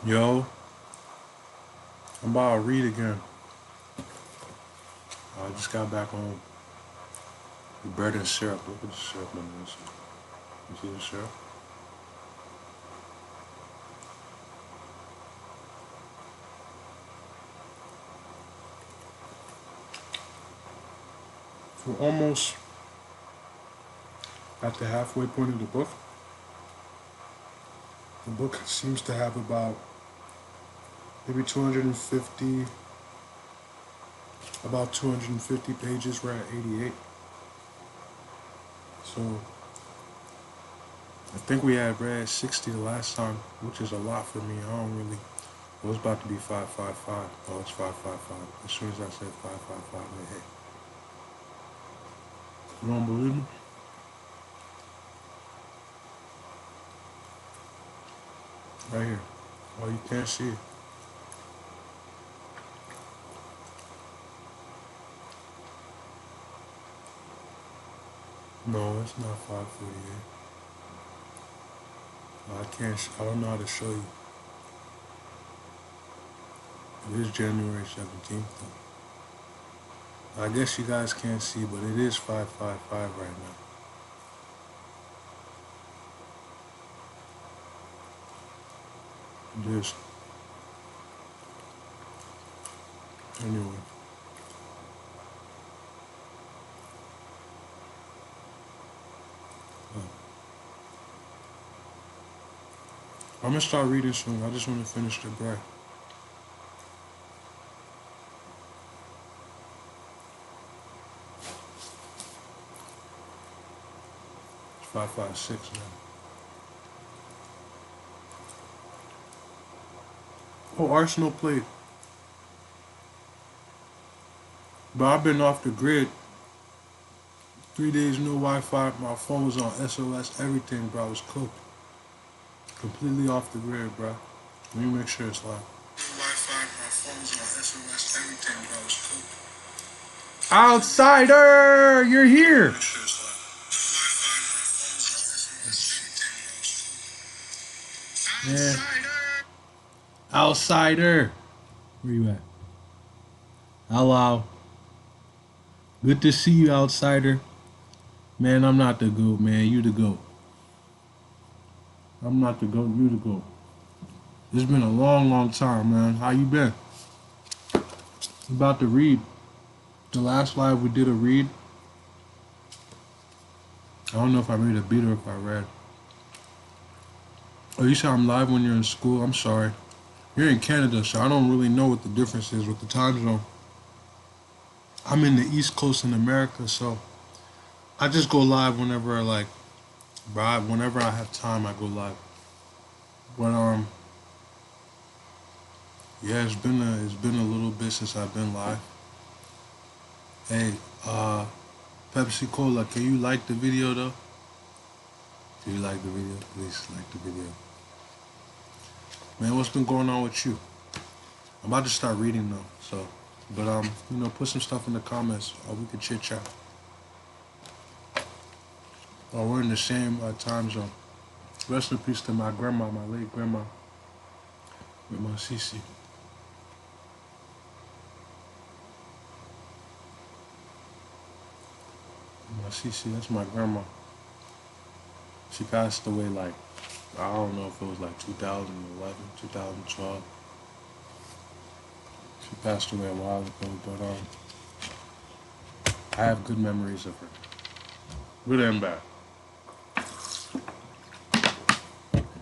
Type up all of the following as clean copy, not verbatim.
Yo, I'm about to read again. I just got back home. The bread and syrup. Look at the syrup on this. You see the syrup? We're almost at the halfway point of the book. The book seems to have about maybe 250, about 250 pages. We're at 88. So I think we had read 60 the last time, which is a lot for me. I don't really. It was about to be 555. Oh, it's 555. As soon as I said 555, I hit. You don't believe me? Right here. Oh, you can't see it. No, it's not 548. I can't. I don't know how to show you. It is January 17th. Though. I guess you guys can't see, but it is 555 right now. It is. Anyway. I'm gonna start reading soon. I just want to finish the bread. It's 556 now. Oh, Arsenal played. But I've been off the grid. 3 days, no Wi-Fi. My phone was on SOS. Everything, bro. I was cooked. Completely off the grid, bro. Let me make sure it's live. Wi-Fi. My phone was on SOS. Everything, bro. I was cooked. Outsider, you're here. Yeah. Outsider. Where you at? Hello. Good to see you, outsider. Man, I'm not the GOAT, man. You the GOAT. I'm not the GOAT, you the GOAT. It's been a long, long time, man. How you been? I'm about to read. The last live we did a read. I don't know if I read a beat or if I read. Oh, you said I'm live when you're in school? I'm sorry. You're in Canada, so I don't really know what the difference is with the time zone. I'm in the East Coast in America, so I just go live whenever whenever I have time, I go live. But yeah, it's been a little bit since I've been live. Hey, Pepsi Cola, can you like the video though? If you like the video, please like the video. Man, what's been going on with you? I'm about to start reading though, so but put some stuff in the comments or we could chit chat. Oh, we're in the same time zone. Rest in peace to my grandma, my late grandma, with my Cece. My Cece, that's my grandma. She passed away like, I don't know if it was like 2011, 2012. She passed away a while ago, but I have good memories of her. Good and bad.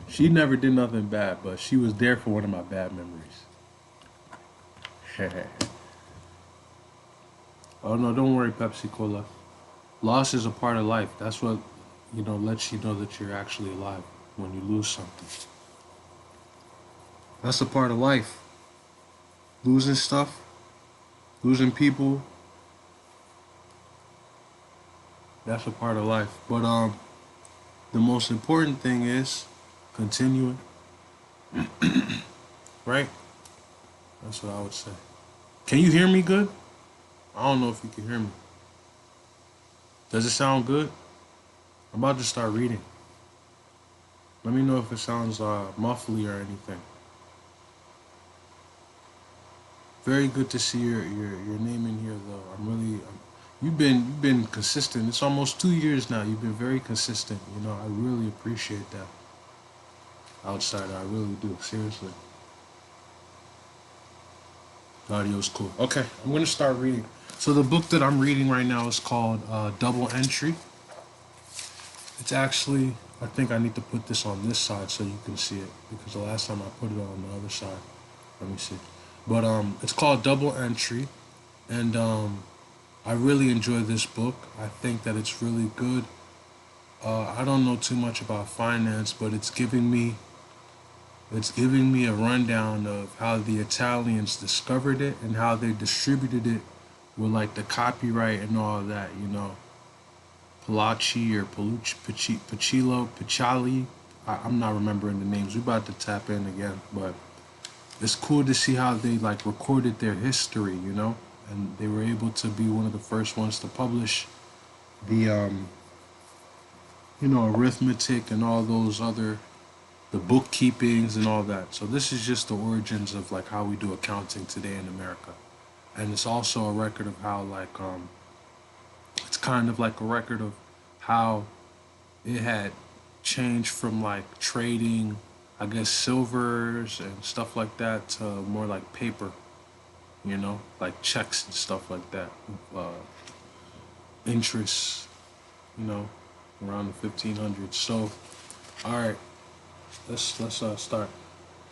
She never did nothing bad, but she was there for one of my bad memories. Oh no, don't worry, Pepsi Cola. Loss is a part of life. That's what, lets you know that you're actually alive when you lose something. That's a part of life. Losing stuff, losing people, that's a part of life. But the most important thing is continuing. Right? That's what I would say. Can you hear me good? I don't know if you can hear me. Does it sound good? I'm about to start reading. Let me know if it sounds muffly or anything. Very good to see your name in here, though. You've been consistent. It's almost 2 years now. You've been very consistent. You know, I really appreciate that, outsider. I really do. Seriously, audio's cool. Okay, I'm gonna start reading. So the book that I'm reading right now is called Double Entry. It's actually, I think I need to put this on this side so you can see it, because the last time I put it on the other side. Let me see. But it's called Double Entry, and I really enjoy this book. I think that it's really good. I don't know too much about finance, but it's giving me a rundown of how the Italians discovered it and how they distributed it with like the copyright and all of that. You know, Palaci or Palucci, Pacillo, Pachali. I'm not remembering the names. We're about to tap in again, but it's cool to see how they like recorded their history. You know, and they were able to be one of the first ones to publish the arithmetic and all those other the bookkeepings and all that. So this is just the origins of like how we do accounting today in America. And it's also a record of how like it's kind of like a record of how it had changed from like trading, I guess, silvers and stuff like that to more like paper, like checks and stuff like that. Interest, you know, around the 1500s. So, all right, let's start.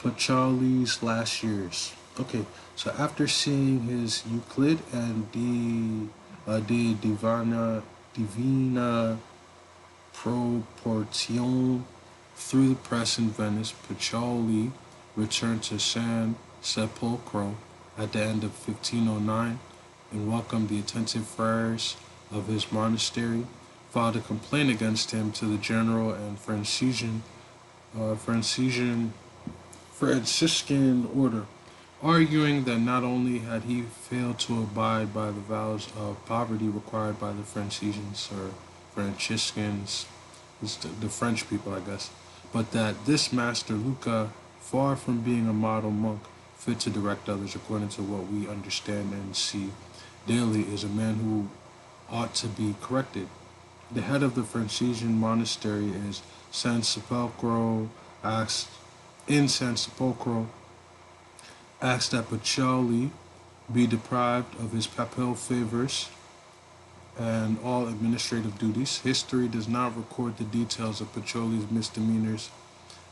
Pacioli's last years. Okay, so after seeing his Euclid and Divina Proportion through the press in Venice, Pacioli returned to San Sepolcro at the end of 1509 and welcomed the attentive friars of his monastery, filed a complaint against him to the general and Franciscan order, arguing that not only had he failed to abide by the vows of poverty required by the Franciscans or Franciscans, it's the French people, I guess, but that this master Luca, far from being a model monk fit to direct others according to what we understand and see daily, is a man who ought to be corrected. The head of the Franciscan monastery is San Sepolcro San Sepolcro asked that Pacioli be deprived of his papal favors and all administrative duties. History does not record the details of Pacioli's misdemeanors,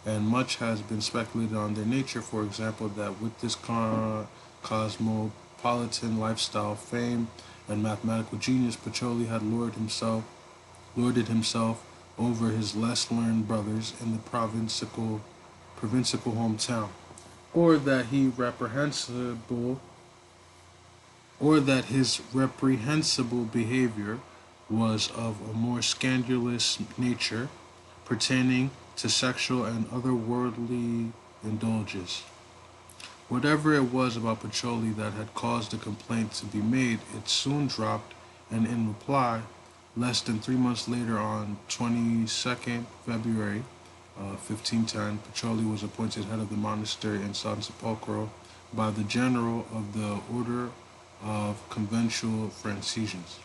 and much has been speculated on their nature. For example, that with this cosmopolitan lifestyle, fame, and mathematical genius, Pacioli had lorded himself over his less learned brothers in the provincial hometown, or that his reprehensible behavior was of a more scandalous nature, pertaining to sexual and other worldly indulgences. Whatever it was about Pacioli that had caused the complaint to be made, it soon dropped, and in reply, less than 3 months later, on 22nd February 1510, Pacioli was appointed head of the monastery in San Sepolcro by the general of the Order of Conventual Franciscans.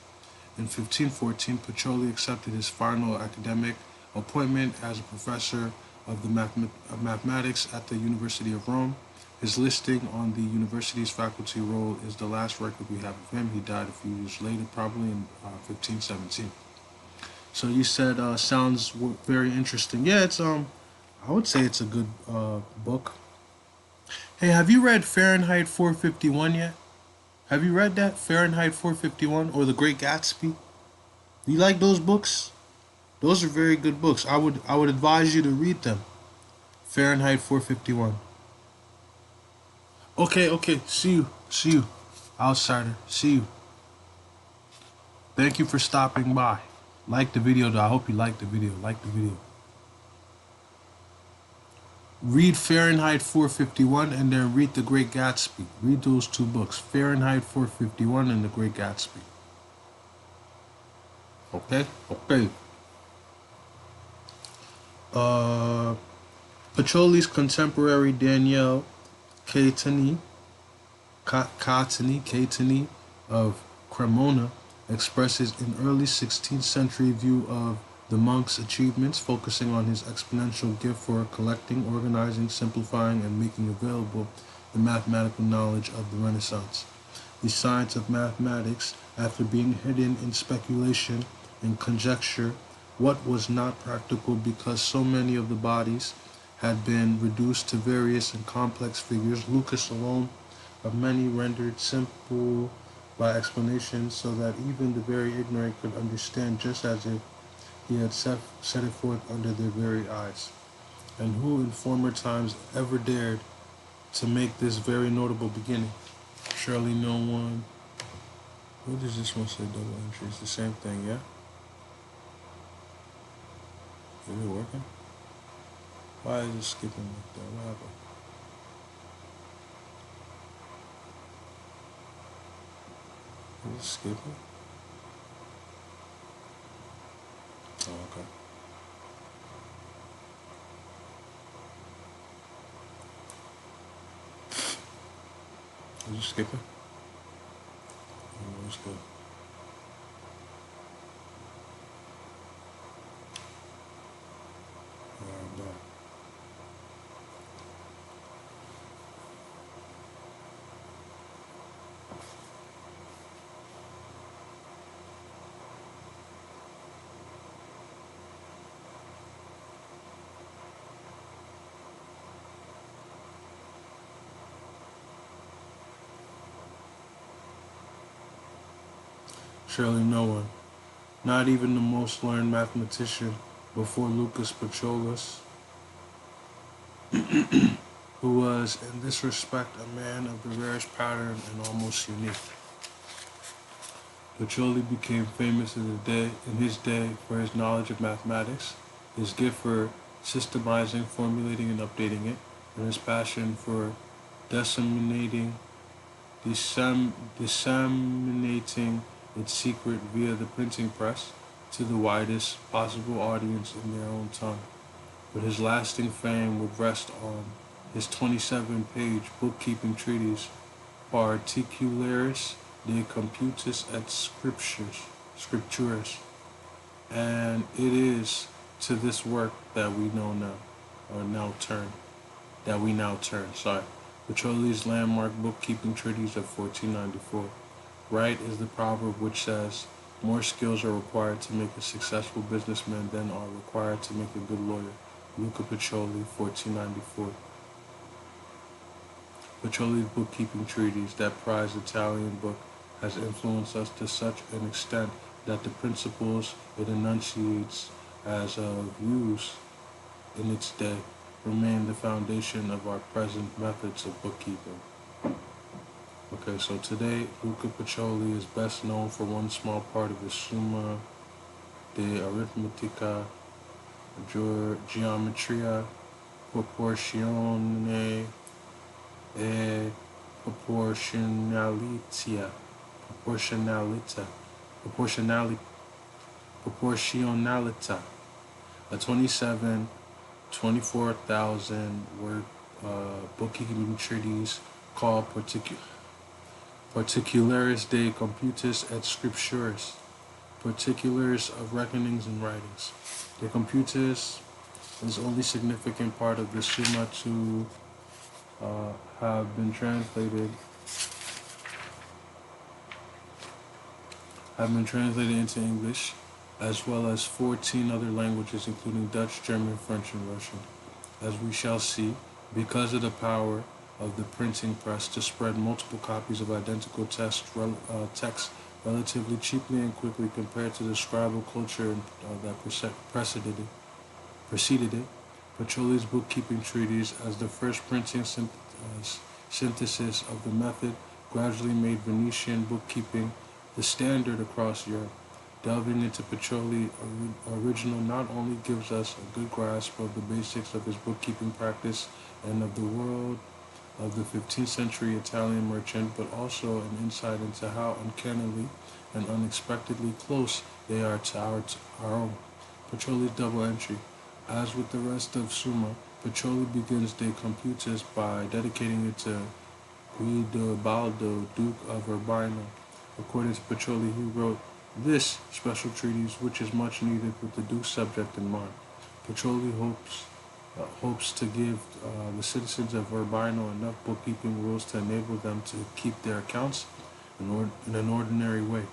In 1514, Pacioli accepted his final academic appointment as a professor of mathematics at the University of Rome. His listing on the university's faculty roll is the last record we have of him. He died a few years later, probably in 1517. So you said sounds very interesting. Yeah, it's I would say it's a good book. Hey, have you read Fahrenheit 451 yet? Have you read that Fahrenheit 451 or The Great Gatsby? Do you like those books? Those are very good books. I would advise you to read them. Fahrenheit 451. Okay. See you, outsider. See you. Thank you for stopping by. Like the video, though. I hope you liked the video. Like the video. Read Fahrenheit 451 and then read The Great Gatsby. Read those two books, Fahrenheit 451 and The Great Gatsby. Okay. Pacioli's contemporary Daniel Caetani of Cremona expresses an early 16th century view of the monk's achievements, focusing on his exponential gift for collecting, organizing, simplifying, and making available the mathematical knowledge of the Renaissance. The science of mathematics, after being hidden in speculation and conjecture, what was not practical because so many of the bodies had been reduced to various and complex figures, Lucas alone of many rendered simple by explanation so that even the very ignorant could understand just as if he had set it forth under their very eyes. And who in former times ever dared to make this very notable beginning? Surely no one. What does this one say? Double entry. It's the same thing, yeah? Is it working? Why is it skipping like that? What happened? Is it skipping? Oh, okay. Is it skipping? Oh, it's good. Alright, back. Surely no one, not even the most learned mathematician before Lucas Pacholas, who was in this respect a man of the rarest pattern and almost unique. Pacioli became famous in his day for his knowledge of mathematics, his gift for systemizing, formulating, and updating it, and his passion for disseminating, disseminating its secret via the printing press to the widest possible audience in their own tongue. But his lasting fame would rest on his 27-page bookkeeping treatise, Particularis de Computis et Scriptures, and it is to this work that we now turn. Pacioli's landmark bookkeeping treatise of 1494. Right is the proverb which says, more skills are required to make a successful businessman than are required to make a good lawyer. Luca Pacioli, 1494. Pacioli's bookkeeping treatise, that prized Italian book, has influenced us to such an extent that the principles it enunciates as of use in its day remain the foundation of our present methods of bookkeeping. Okay, so today Luca Pacioli is best known for one small part of his Summa de Arithmetica, Geometria, Proporzione e Proportionalità, a 24,000 word bookkeeping treatise called Particularis de Computis et Scriptures, particulars of reckonings and writings. De Computis is the only significant part of the Summa to have been translated into English, as well as 14 other languages, including Dutch, German, French, and Russian. As we shall see, because of the power of the printing press to spread multiple copies of identical text relatively cheaply and quickly compared to the scribal culture that preceded it, Pacioli's bookkeeping treatise, as the first printing synthesis of the method, gradually made Venetian bookkeeping the standard across Europe. Delving into Pacioli's original not only gives us a good grasp of the basics of his bookkeeping practice and of the world of the 15th century Italian merchant, but also an insight into how uncannily and unexpectedly close they are to our own. Pacioli's double entry. As with the rest of Summa, Pacioli begins De Computis by dedicating it to Guidobaldo, Duke of Urbino. According to Pacioli, he wrote this special treatise, which is much needed with the Duke's subject in mind. Pacioli hopes to give the citizens of Urbino enough bookkeeping rules to enable them to keep their accounts in an ordinary way,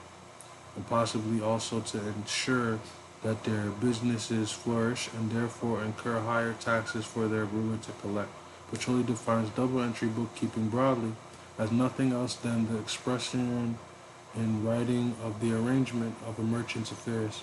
and possibly also to ensure that their businesses flourish and therefore incur higher taxes for their ruler to collect. Pacioli defines double entry bookkeeping broadly as nothing else than the expression in writing of the arrangement of a merchant's affairs.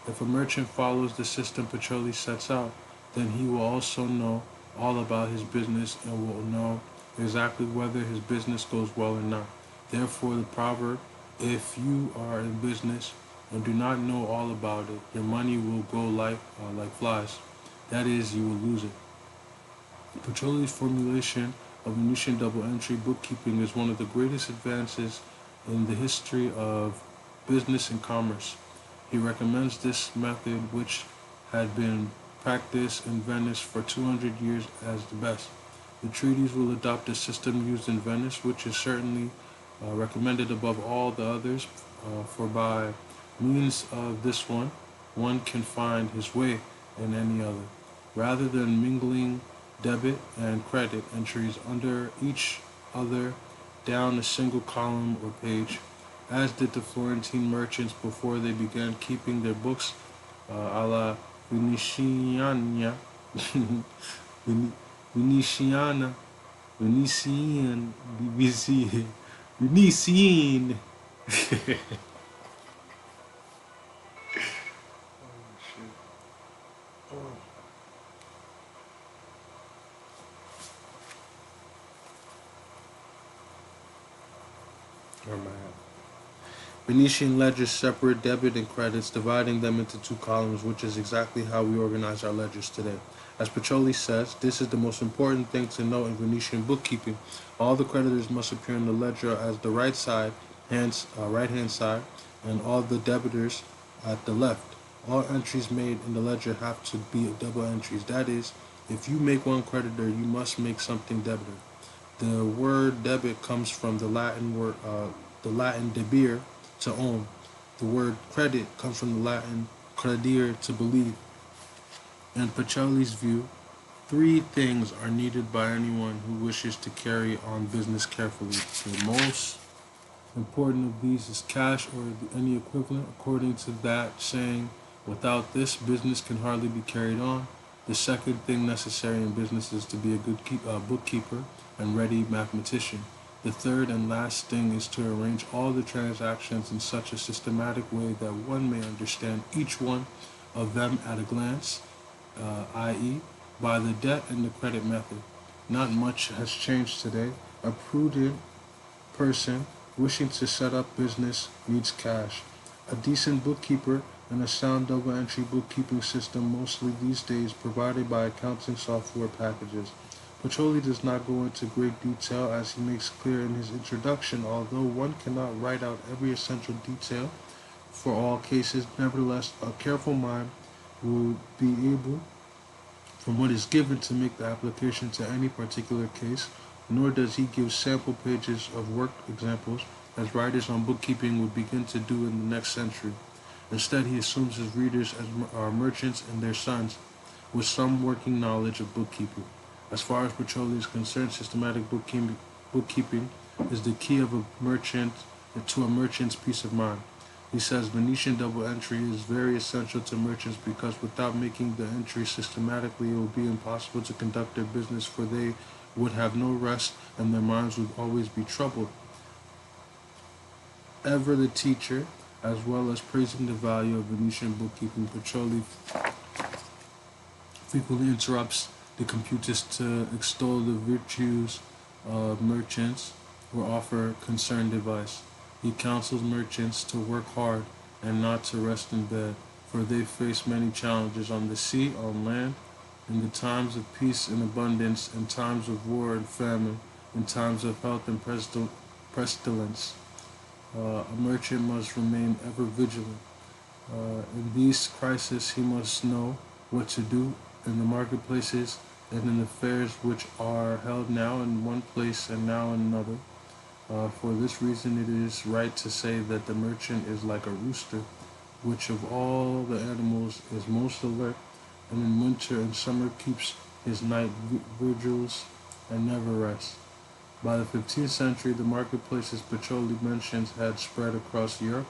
If a merchant follows the system Pacioli sets out, then he will also know all about his business and will know exactly whether his business goes well or not. Therefore, the proverb, if you are in business and do not know all about it, your money will go like flies. That is, you will lose it. Pacioli's formulation of Venetian double entry bookkeeping is one of the greatest advances in the history of business and commerce. He recommends this method, which had been practiced in Venice for 200 years, as the best. The treatise will adopt a system used in Venice, which is certainly recommended above all the others, for by means of this one can find his way in any other. Rather than mingling debit and credit entries under each other down a single column or page, as did the Florentine merchants before they began keeping their books a la Venetiana, Venetiana, Venetian, Venetian. Where am I at? Venetian ledgers separate debit and credits, dividing them into two columns, which is exactly how we organize our ledgers today. As Pacioli says, this is the most important thing to know in Venetian bookkeeping. All the creditors must appear in the ledger as the right hand side, and all the debitors at the left. All entries made in the ledger have to be double entries. That is, if you make one creditor, you must make something debitor. The word debit comes from the Latin debere, to own. The word credit comes from the Latin credere, to believe. In Pacioli's view, three things are needed by anyone who wishes to carry on business carefully. The most important of these is cash or any equivalent. According to that saying, without this, business can hardly be carried on. The second thing necessary in business is to be a good bookkeeper and ready mathematician. The third and last thing is to arrange all the transactions in such a systematic way that one may understand each one of them at a glance, i.e., by the debt and the credit method. Not much has changed today. A prudent person wishing to set up business needs cash. A decent bookkeeper and a sound double entry bookkeeping system, mostly these days provided by accounting software packages. Pacioli does not go into great detail, as he makes clear in his introduction. Although one cannot write out every essential detail for all cases, nevertheless, a careful mind will be able, from what is given, to make the application to any particular case, nor does he give sample pages of work examples, as writers on bookkeeping would begin to do in the next century. Instead, he assumes his readers are merchants and their sons, with some working knowledge of bookkeeping. As far as Pacioli is concerned, systematic bookkeeping is the key of a merchant to a merchant's peace of mind. He says Venetian double entry is very essential to merchants because without making the entry systematically, it would be impossible to conduct their business, for they would have no rest and their minds would always be troubled. Ever the teacher, as well as praising the value of Venetian bookkeeping, Pacioli frequently interrupts the computers to extol the virtues of merchants or offer concerned advice. He counsels merchants to work hard and not to rest in bed, for they face many challenges on the sea, on land, in the times of peace and abundance, in times of war and famine, in times of health and pestilence. A merchant must remain ever vigilant. In these crises, he must know what to do in the marketplaces and in affairs which are held now in one place and now in another. For this reason, it is right to say that the merchant is like a rooster, which of all the animals is most alert, and in winter and summer keeps his night vigils and never rests. By the 15th century, the marketplaces Pacioli mentions had spread across Europe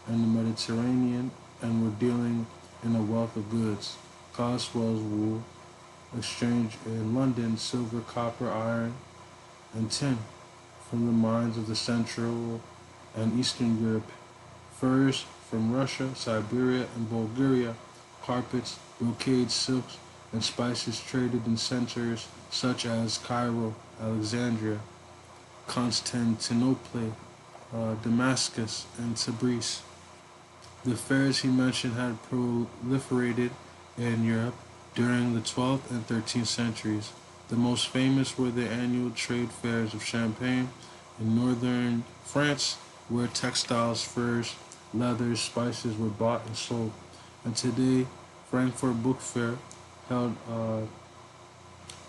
and the Mediterranean and were dealing in a wealth of goods. Coswell's wool, exchange in London, silver, copper, iron, and tin from the mines of the Central and Eastern Europe, furs from Russia, Siberia, and Bulgaria, carpets, brocades, silks, and spices traded in centers such as Cairo, Alexandria, Constantinople, Damascus, and Tabriz. The fairs he mentioned had proliferated in Europe during the 12th and 13th centuries. The most famous were the annual trade fairs of Champagne in northern France, where textiles, furs, leathers, spices were bought and sold. And today, Frankfurt Book Fair, held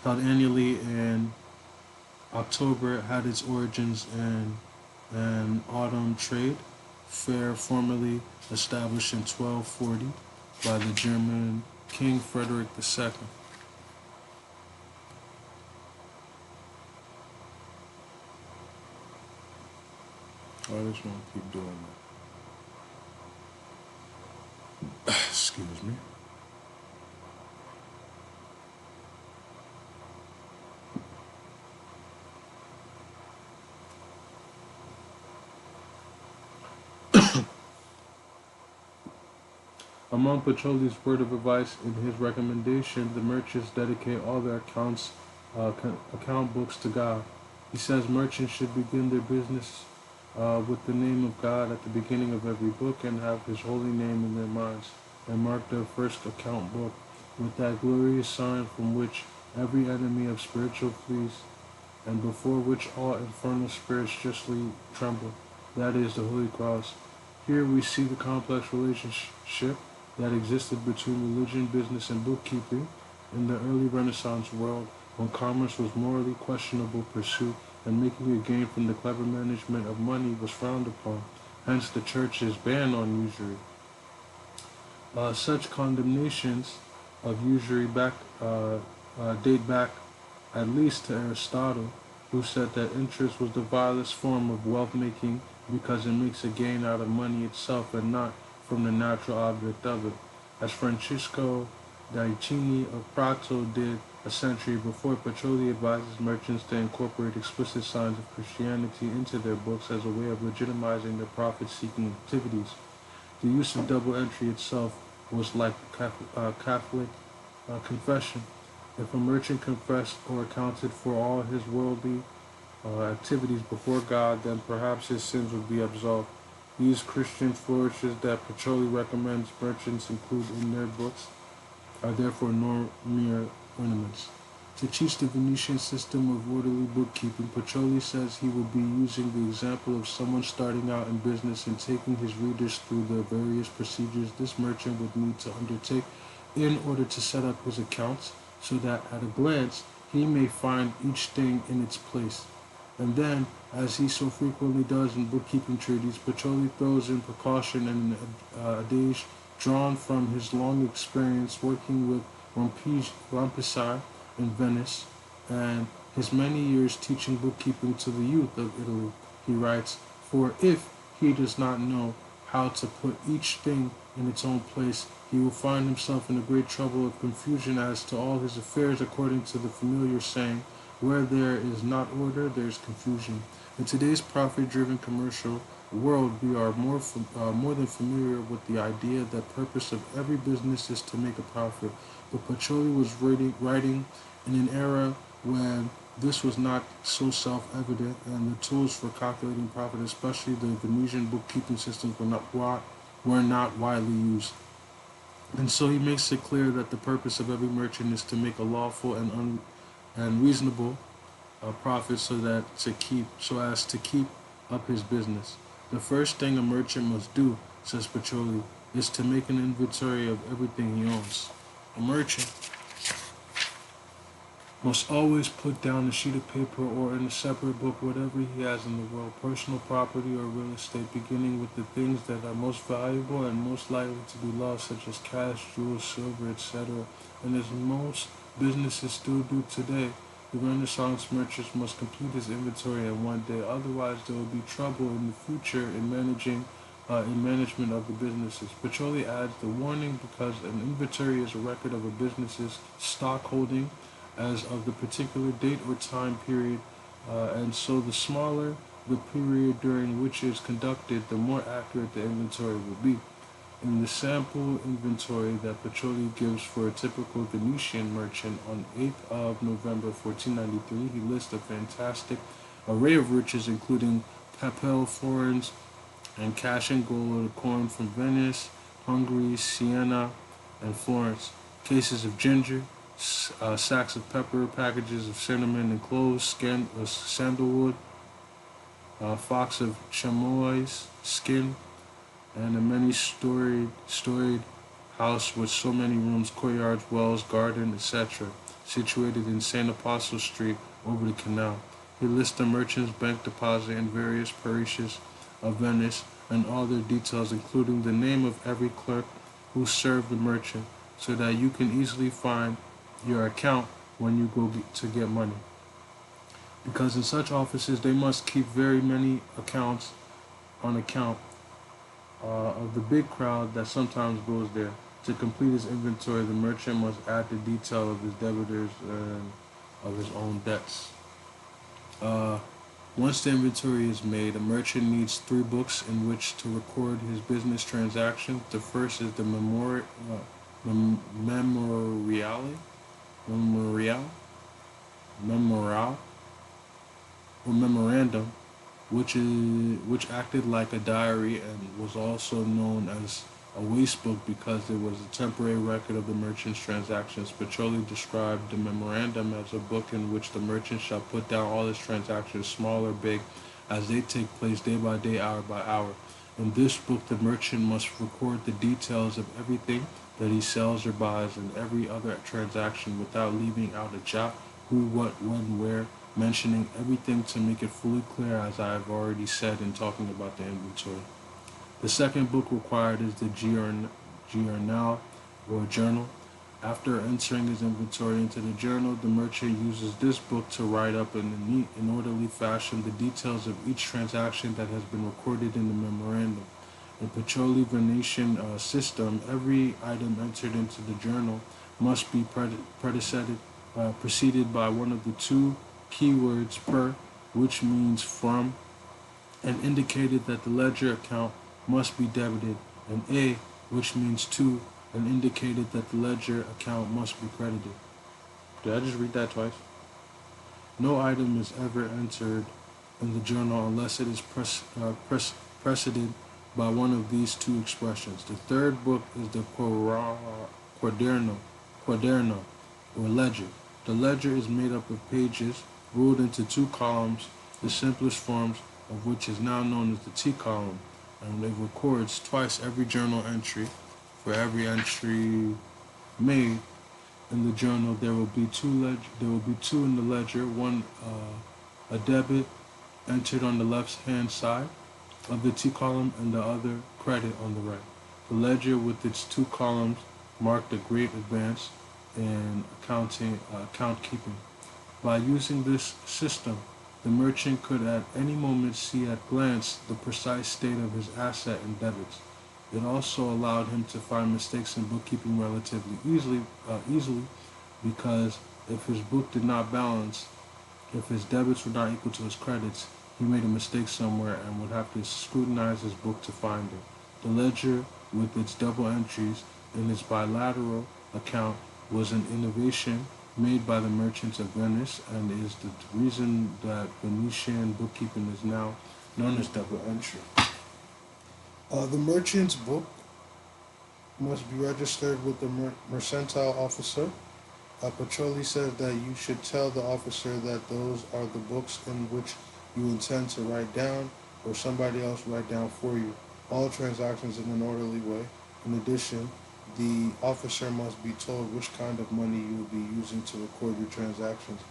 held annually in October, had its origins in an autumn trade fair formerly established in 1240 by the German King Frederick II. I just want to keep doing that. Excuse me. Among Pacioli's word of advice in his recommendation, the merchants dedicate all their account books to God. He says merchants should begin their business with the name of God at the beginning of every book and have His holy name in their minds, and mark their first account book with that glorious sign from which every enemy of spiritual flees, and before which all infernal spirits justly tremble. That is the Holy Cross. Here we see the complex relationship that existed between religion, business, and bookkeeping in the early Renaissance world, when commerce was morally questionable pursuit and making a gain from the clever management of money was frowned upon. Hence the church's ban on usury. Such condemnations of usury date back at least to Aristotle, who said that interest was the vilest form of wealth making because it makes a gain out of money itself and not from the natural object of it, as Francisco Daicini of Prato did a century before. Pacioli advises merchants to incorporate explicit signs of Christianity into their books as a way of legitimizing their profit-seeking activities. The use of double entry itself was like Catholic confession. If a merchant confessed or accounted for all his worldly activities before God, then perhaps his sins would be absolved. These Christian flourishes that Pacioli recommends merchants include in their books are therefore no mere ornaments. To teach the Venetian system of orderly bookkeeping, Pacioli says he will be using the example of someone starting out in business and taking his readers through the various procedures this merchant would need to undertake in order to set up his accounts, so that at a glance he may find each thing in its place. And then, as he so frequently does in bookkeeping treatises, Pacioli throws in precaution and an adage drawn from his long experience working with Rompisai in Venice and his many years teaching bookkeeping to the youth of Italy. He writes, "For if he does not know how to put each thing in its own place, he will find himself in a great trouble of confusion as to all his affairs, according to the familiar saying, where there is not order, there is confusion." In today's profit-driven commercial world, we are more than familiar with the idea that the purpose of every business is to make a profit. But Pacioli was writing in an era when this was not so self-evident, and the tools for calculating profit, especially the Venetian bookkeeping systems, were not widely used. And so he makes it clear that the purpose of every merchant is to make a lawful and reasonable profit, so as to keep up his business. The first thing a merchant must do, says Pacioli, is to make an inventory of everything he owns. A merchant must always put down a sheet of paper or in a separate book whatever he has in the world, personal property or real estate, beginning with the things that are most valuable and most likely to be lost, such as cash, jewels, silver, etc. And as most businesses still do today, the Renaissance merchant must complete his inventory in one day. Otherwise, there will be trouble in the future in management of the businesses. Petroli adds the warning because an inventory is a record of a business's stock holding as of the particular date or time period, and so the smaller the period during which it is conducted, the more accurate the inventory will be. In the sample inventory that Petroli gives for a typical Venetian merchant on 8th of November 1493, he lists a fantastic array of riches, including papel florins and cash and gold, coin from Venice, Hungary, Siena, and Florence, cases of ginger, sacks of pepper, packages of cinnamon and cloves, sandalwood, fox of chamois skin, and a many-storied house with so many rooms, courtyards, wells, garden, etc., situated in St. Apostle Street over the canal. He lists the merchant's bank deposit in various parishes of Venice and all their details, including the name of every clerk who served the merchant, so that you can easily find your account when you go to get money. Because in such offices they must keep very many accounts on account of the big crowd that sometimes goes there. To complete his inventory, the merchant must add the detail of his debtors and of his own debts. Once the inventory is made, a merchant needs 3 books in which to record his business transactions. The first is the memoriale, memorial, or memorandum, which acted like a diary and was also known as a waste book because it was a temporary record of the merchant's transactions. Petroli described the memorandum as a book in which the merchant shall put down all his transactions, small or big, as they take place day by day, hour by hour. In this book, the merchant must record the details of everything that he sells or buys and every other transaction without leaving out a jot, who, what, when, where, mentioning everything to make it fully clear, as I have already said in talking about the inventory. The second book required is the journal or journal. After entering his inventory into the journal, the merchant uses this book to write up in a neat and orderly fashion the details of each transaction that has been recorded in the memorandum. In Petroli Venetian system, every item entered into the journal must be preceded by one of the 2 keywords per, which means from, and indicated that the ledger account must be debited, and a, which means to, and indicated that the ledger account must be credited. Did I just read that twice? No item is ever entered in the journal unless it is preceded by one of these 2 expressions. The third book is the quaderno, or ledger. The ledger is made up of pages ruled into 2 columns, the simplest forms of which is now known as the T column, and it records twice every journal entry. For every entry made in the journal, there will be 2 in the ledger, one a debit entered on the left-hand side of the T column and the other credit on the right. The ledger with its 2 columns marked a great advance in account keeping. By using this system, the merchant could at any moment see at glance the precise state of his asset and debits. It also allowed him to find mistakes in bookkeeping relatively easily because if his book did not balance, if his debits were not equal to his credits, he made a mistake somewhere and would have to scrutinize his book to find it. The ledger, with its double entries in its bilateral account, was an innovation made by the merchants of Venice and is the reason that Venetian bookkeeping is now known as double entry. The merchant's book must be registered with the mercantile officer. Petroli says that you should tell the officer that those are the books in which you intend to write down, or somebody else write down for you, all transactions in an orderly way. In addition, The officer must be told which kind of money you will be using to record your transactions.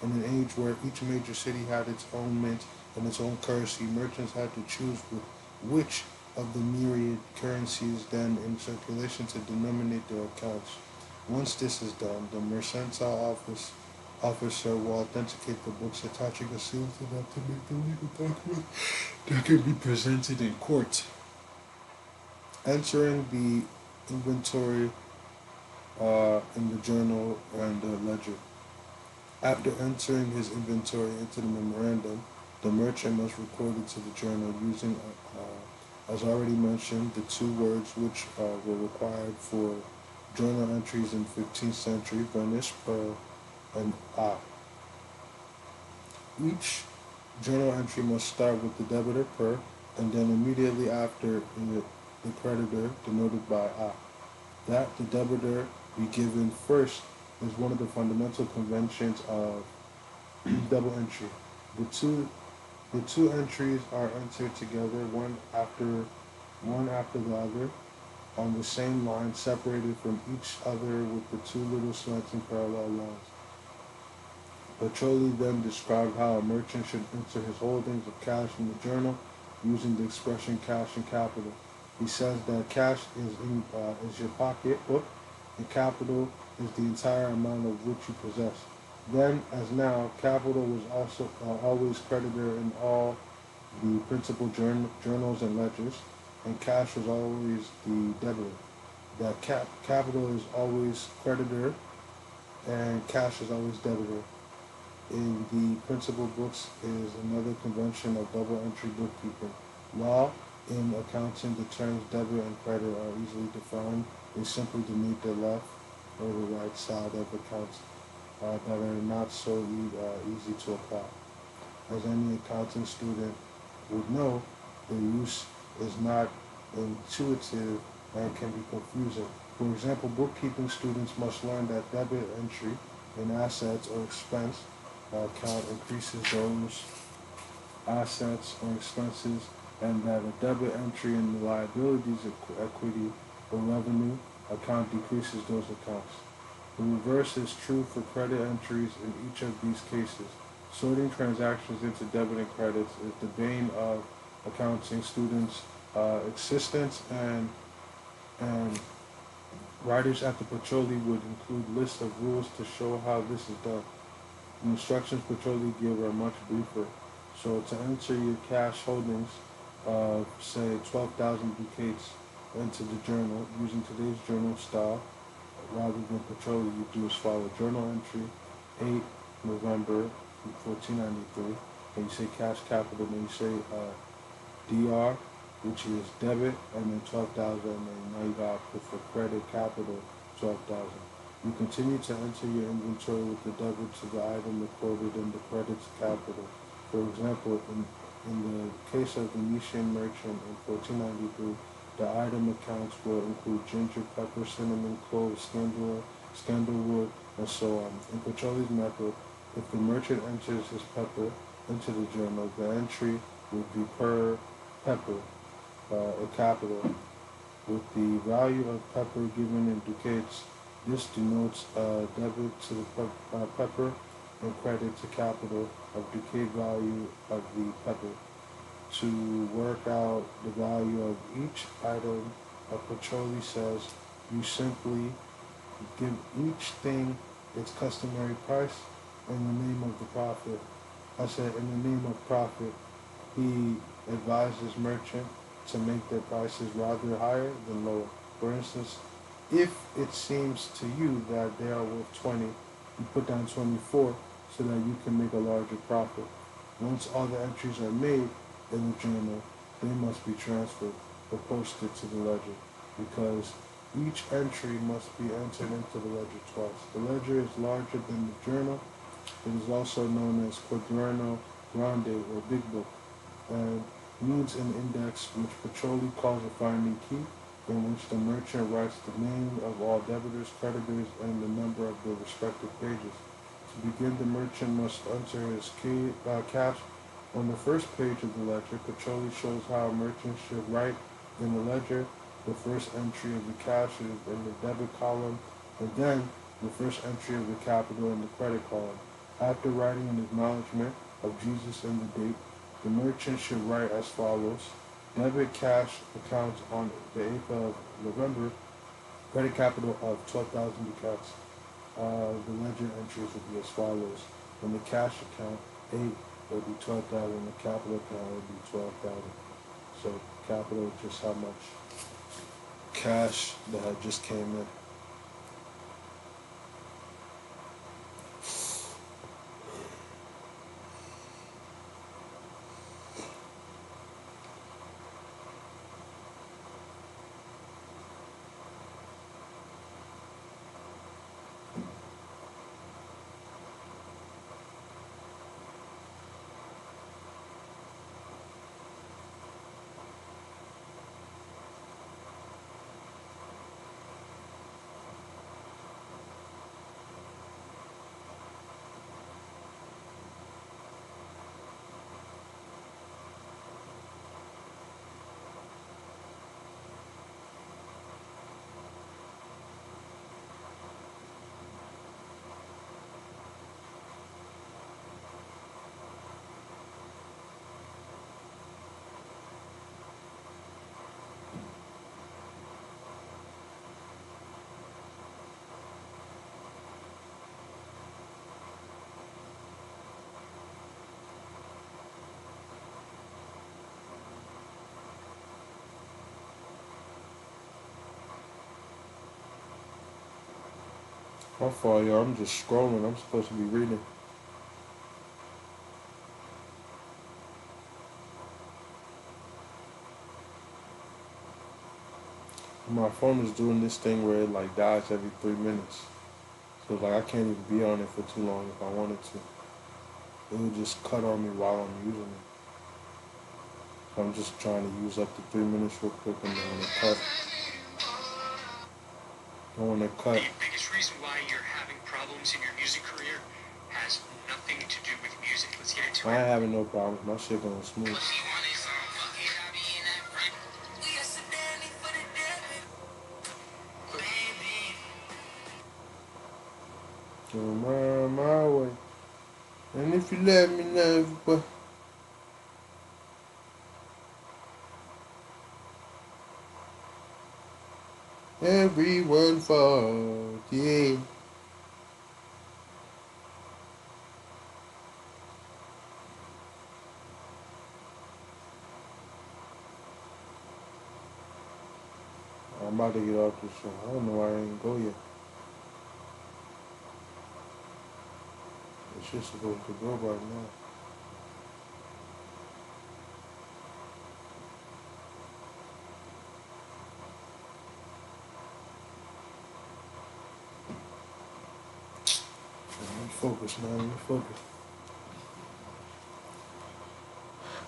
In an age where each major city had its own mint and its own currency, merchants had to choose with which of the myriad currencies then in circulation to denominate their accounts. Once this is done, the mercantile officer will authenticate the books, attaching a seal to them to make the legal document that can be presented in court. Entering the inventory in the journal and the ledger. After entering his inventory into the memorandum, the merchant must record it to the journal using, as already mentioned, the two words which were required for journal entries in 15th century, Venice per and a. Each journal entry must start with the debitor per, and then immediately after the creditor denoted by a. That the debitor be given first is one of the fundamental conventions of double entry. The two the two entries are entered together, one after the other, on the same line, separated from each other with the two little slanting parallel lines. Petroli then described how a merchant should enter his holdings of cash in the journal using the expression cash and capital. He says that cash is your pocket book, and capital is the entire amount of which you possess. Then, as now, capital was also always creditor in all the principal journals and ledgers, and cash was always the debtor. That capital is always creditor and cash is always debtor. In the principal books is another convention of double entry bookkeeping. While in accounting the terms debit and credit are easily defined, they simply denote the left or the right side of accounts that are not so easy to apply. As any accounting student would know, the use is not intuitive and can be confusing. For example, bookkeeping students must learn that debit entry in assets or expense account increases those assets or expenses, and that a debit entry in the liabilities equity or revenue account decreases those accounts. The reverse is true for credit entries in each of these cases. Sorting transactions into debit and credits is the bane of accounting students' existence, and writers at the Petroli would include lists of rules to show how this is done. The instructions Petroli give are much briefer. So to enter your cash holdings of, say, 12,000 ducats into the journal, using today's journal style, rather than Petroli, you do as follows. Journal entry, 8 November 1493, and you say cash capital, then you say DR, which is debit, and then 12,000, and now you got to put for credit capital 12,000. You continue to enter your inventory with the debit to the item recorded in the credit to capital. For example, in the case of the Venetian merchant in 1493, the item accounts will include ginger, pepper, cinnamon, cloves, sandalwood, and so on. In Petroli's method, if the merchant enters his pepper into the journal, the entry would be per pepper, a capital, with the value of pepper given in ducats. This denotes debit to the pepper and credit to capital of ducat value of the pepper. To work out the value of each item, Petroli says you simply give each thing its customary price in the name of the profit. I said in the name of profit, he advises merchant to make their prices rather higher than lower. For instance, if it seems to you that they are worth 20, you put down 24 so that you can make a larger profit. Once all the entries are made in the journal, they must be transferred or posted to the ledger, because each entry must be entered into the ledger twice. The ledger is larger than the journal. It is also known as Quaderno Grande or Big Book, and means an index which Petroli calls a finding key, in which the merchant writes the name of all debitors, creditors, and the number of their respective pages. To begin, the merchant must enter his cash on the first page of the ledger. Petroli shows how a merchant should write in the ledger the first entry of the cash is in the debit column, and then the first entry of the capital in the credit column. After writing an acknowledgement of Jesus and the date, the merchant should write as follows: debit cash account on the 8th of November, credit capital of 12,000 ducats. The ledger entries will be as follows: in the cash account, 8 will be 12,000, the capital account will be 12,000. So capital is just how much cash that had just came in. My fault, y'all. I'm just scrolling. I'm supposed to be reading. My phone is doing this thing where it like dies every 3 minutes. So like I can't even be on it for too long if I wanted to. It would just cut on me while I'm using it. So I'm just trying to use up the 3 minutes real quick and then when it cut. Don't want to cut. The biggest reason why you're having problems in your music career has nothing to do with music. Let's get into it. I ain't having no problems. My shit going smooth. Going my way. And if you let me know, but everyone falls, yeah. I'm about to get off this show. I don't know why I ain't go yet. It's just supposed to go right now. Let me focus, man. Let me focus.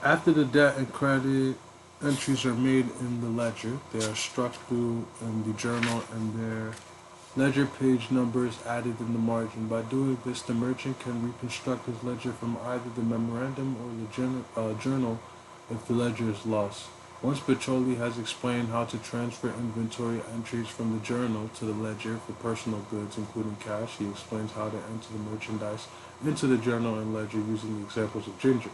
After the debt and credit entries are made in the ledger, they are struck through in the journal and their ledger page numbers added in the margin. By doing this, the merchant can reconstruct his ledger from either the memorandum or the journal if the ledger is lost. Once Petroli has explained how to transfer inventory entries from the journal to the ledger for personal goods, including cash, he explains how to enter the merchandise into the journal and ledger using the examples of ginger.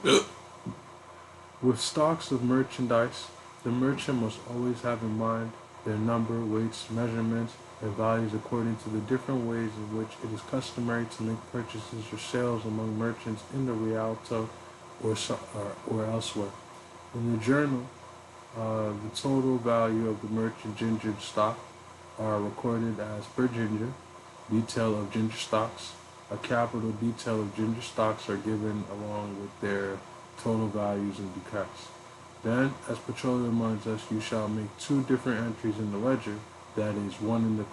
With stocks of merchandise, the merchant must always have in mind their number, weights, measurements, and values according to the different ways in which it is customary to link purchases or sales among merchants in the Rialto or elsewhere. In the journal, the total value of the merchant ginger stock are recorded as per ginger, detail of ginger stocks. A capital detail of ginger stocks are given along with their total values in ducats. Then, as Petroleum reminds us, you shall make two different entries in the ledger, that is, one in the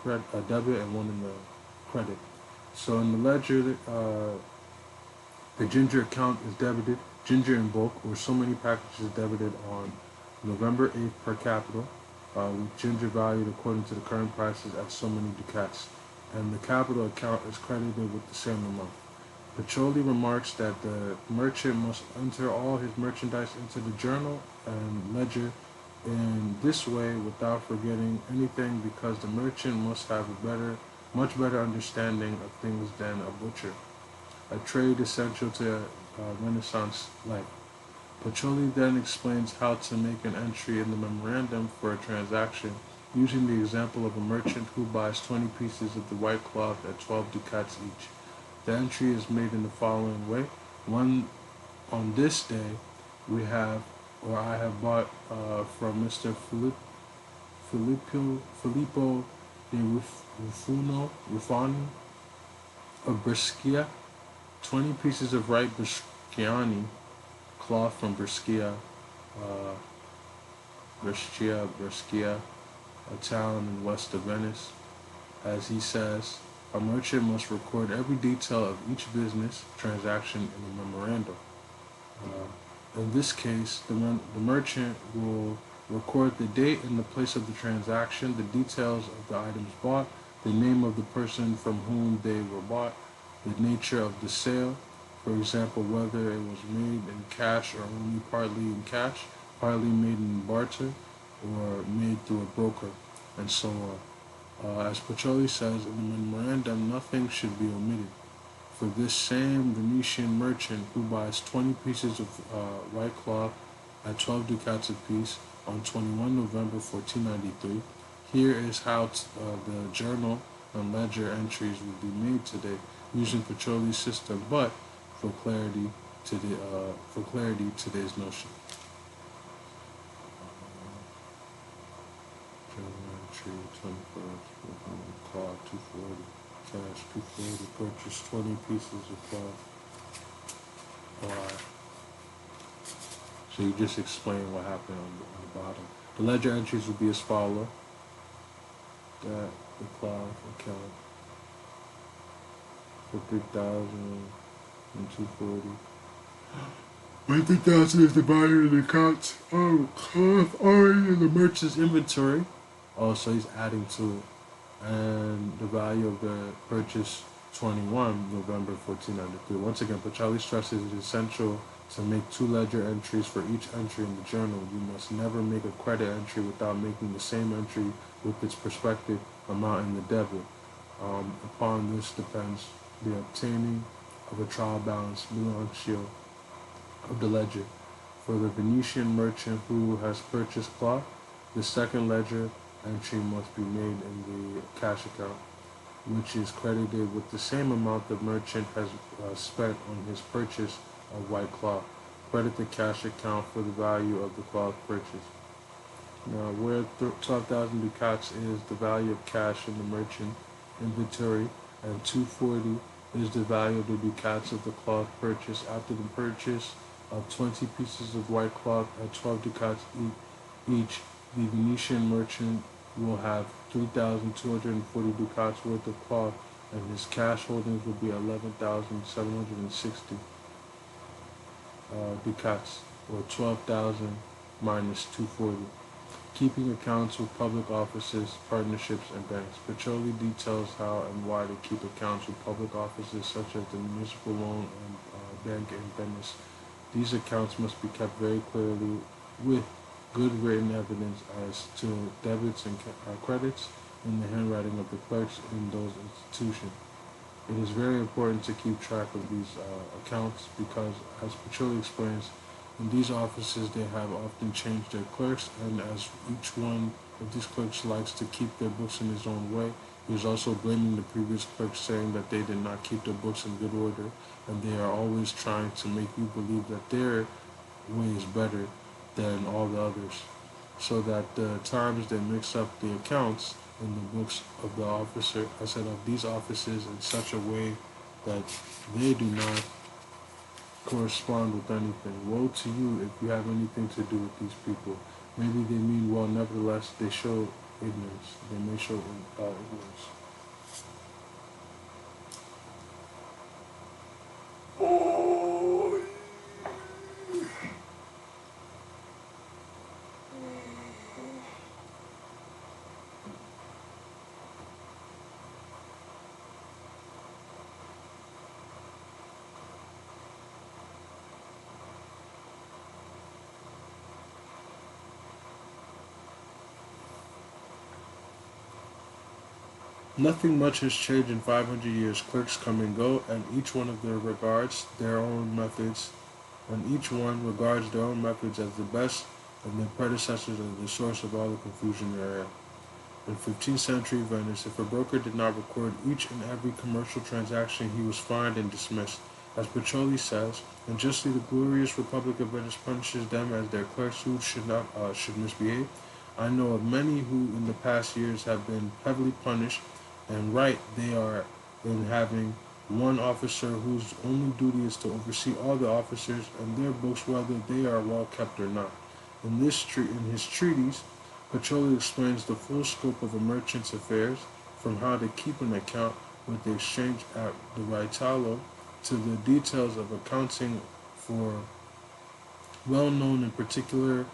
debit and one in the credit. So in the ledger, the ginger account is debited, ginger in bulk, or so many packages debited on November 8th per capital, with ginger valued according to the current prices at so many ducats, and the capital account is credited with the same amount. Petroli remarks that the merchant must enter all his merchandise into the journal and ledger in this way without forgetting anything, because the merchant must have a much better understanding of things than a butcher. A trade essential to Renaissance life. Pacioli then explains how to make an entry in the memorandum for a transaction using the example of a merchant who buys 20 pieces of the white cloth at 12 ducats each. The entry is made in the following way. One, on this day, we have, or I have bought from Mr. Filippo de Rufani of Brescia, 20 pieces of ripe Bresciani cloth from uh, Brescia, a town in west of Venice. As he says, a merchant must record every detail of each business transaction in a memorandum. In this case, the merchant will record the date and the place of the transaction, the details of the items bought, the name of the person from whom they were bought, the nature of the sale, for example, whether it was made in cash or only partly in cash, partly made in barter, or made through a broker, and so on. As Pacioli says in the memorandum, nothing should be omitted. For this same Venetian merchant who buys 20 pieces of white cloth at 12 ducats apiece on 21 November 1493, here is how the journal and ledger entries will be made today using Pacioli's system, but for clarity, today's notion. Journal entry 21st, cloth 240, cash 240, purchase 20 pieces of cloth. So you just explain what happened on the bottom. The ledger entries will be as follow. That the cloth account for 3,240. 3,000 is the value of the accounts of cloth already in the merchant's inventory. Also, he's adding to it. And the value of the purchase 21 November 1493. Once again, Pacioli stresses it is essential to make two ledger entries for each entry in the journal. You must never make a credit entry without making the same entry with its prospective amount in the debit. Upon this depends the obtaining of a trial balance bilancio of the ledger. For the Venetian merchant who has purchased cloth, the second ledger entry must be made in the cash account, which is credited with the same amount the merchant has spent on his purchase of white cloth. Credit the cash account for the value of the cloth purchased. Now, where 12,000 ducats is the value of cash in the merchant inventory, and 240 is the value of the ducats of the cloth purchased after the purchase of 20 pieces of white cloth at 12 ducats each, the Venetian merchant will have 3,240 ducats worth of cloth, and his cash holdings will be 11,760 ducats, or 12,000 minus 240. Keeping accounts with public offices, partnerships, and banks. Pacioli details how and why to keep accounts with public offices such as the Municipal Loan and Bank in Venice. These accounts must be kept very clearly with good written evidence as to debits and credits in the handwriting of the clerks in those institutions. It is very important to keep track of these accounts because, as Pacioli explains, in these offices they have often changed their clerks, and as each one of these clerks likes to keep their books in his own way, he is also blaming the previous clerks, saying that they did not keep their books in good order, and they are always trying to make you believe that their way is better than all the others, so that the times they mix up the accounts in the books of the officer, I said of these offices, in such a way that they do not correspond with anything. Woe to you if you have anything to do with these people. Maybe they mean well, nevertheless they show ignorance. They may show ignorance. Nothing much has changed in 500 years. Clerks come and go, and each one of their regards their own methods, and each one regards their own methods as the best, and their predecessors as the source of all the confusion therein. In 15th century Venice, if a broker did not record each and every commercial transaction, he was fined and dismissed. As Pacioli says, and justly the glorious Republic of Venice punishes them as their clerks who should misbehave. I know of many who in the past years have been heavily punished, and right they are in having one officer whose only duty is to oversee all the officers and their books whether they are well kept or not. In his treatise, Pacioli explains the full scope of a merchant's affairs, from how to keep an account with the exchange at the Ritalo to the details of accounting for well-known and particular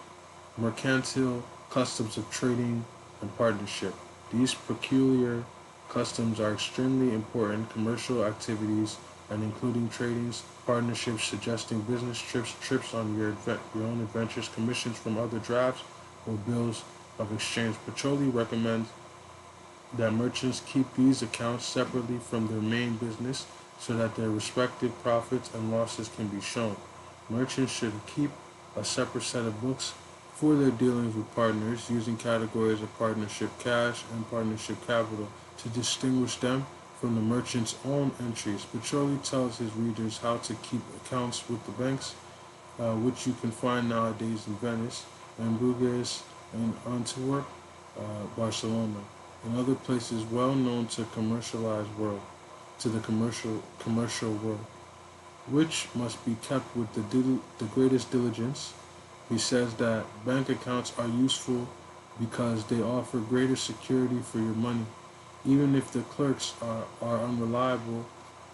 mercantile customs of trading and partnership. These peculiar customs are extremely important commercial activities and including tradings, partnerships, suggesting business trips, trips on your own adventures, commissions from other drafts, or bills of exchange. Pacioli recommends that merchants keep these accounts separately from their main business so that their respective profits and losses can be shown. Merchants should keep a separate set of books for their dealings with partners using categories of partnership cash and partnership capital to distinguish them from the merchant's own entries. Pacioli tells his readers how to keep accounts with the banks, which you can find nowadays in Venice and Bruges and Antwerp, Barcelona, and other places well known to the commercial world, which must be kept with the greatest diligence. He says that bank accounts are useful because they offer greater security for your money, even if the clerks are unreliable,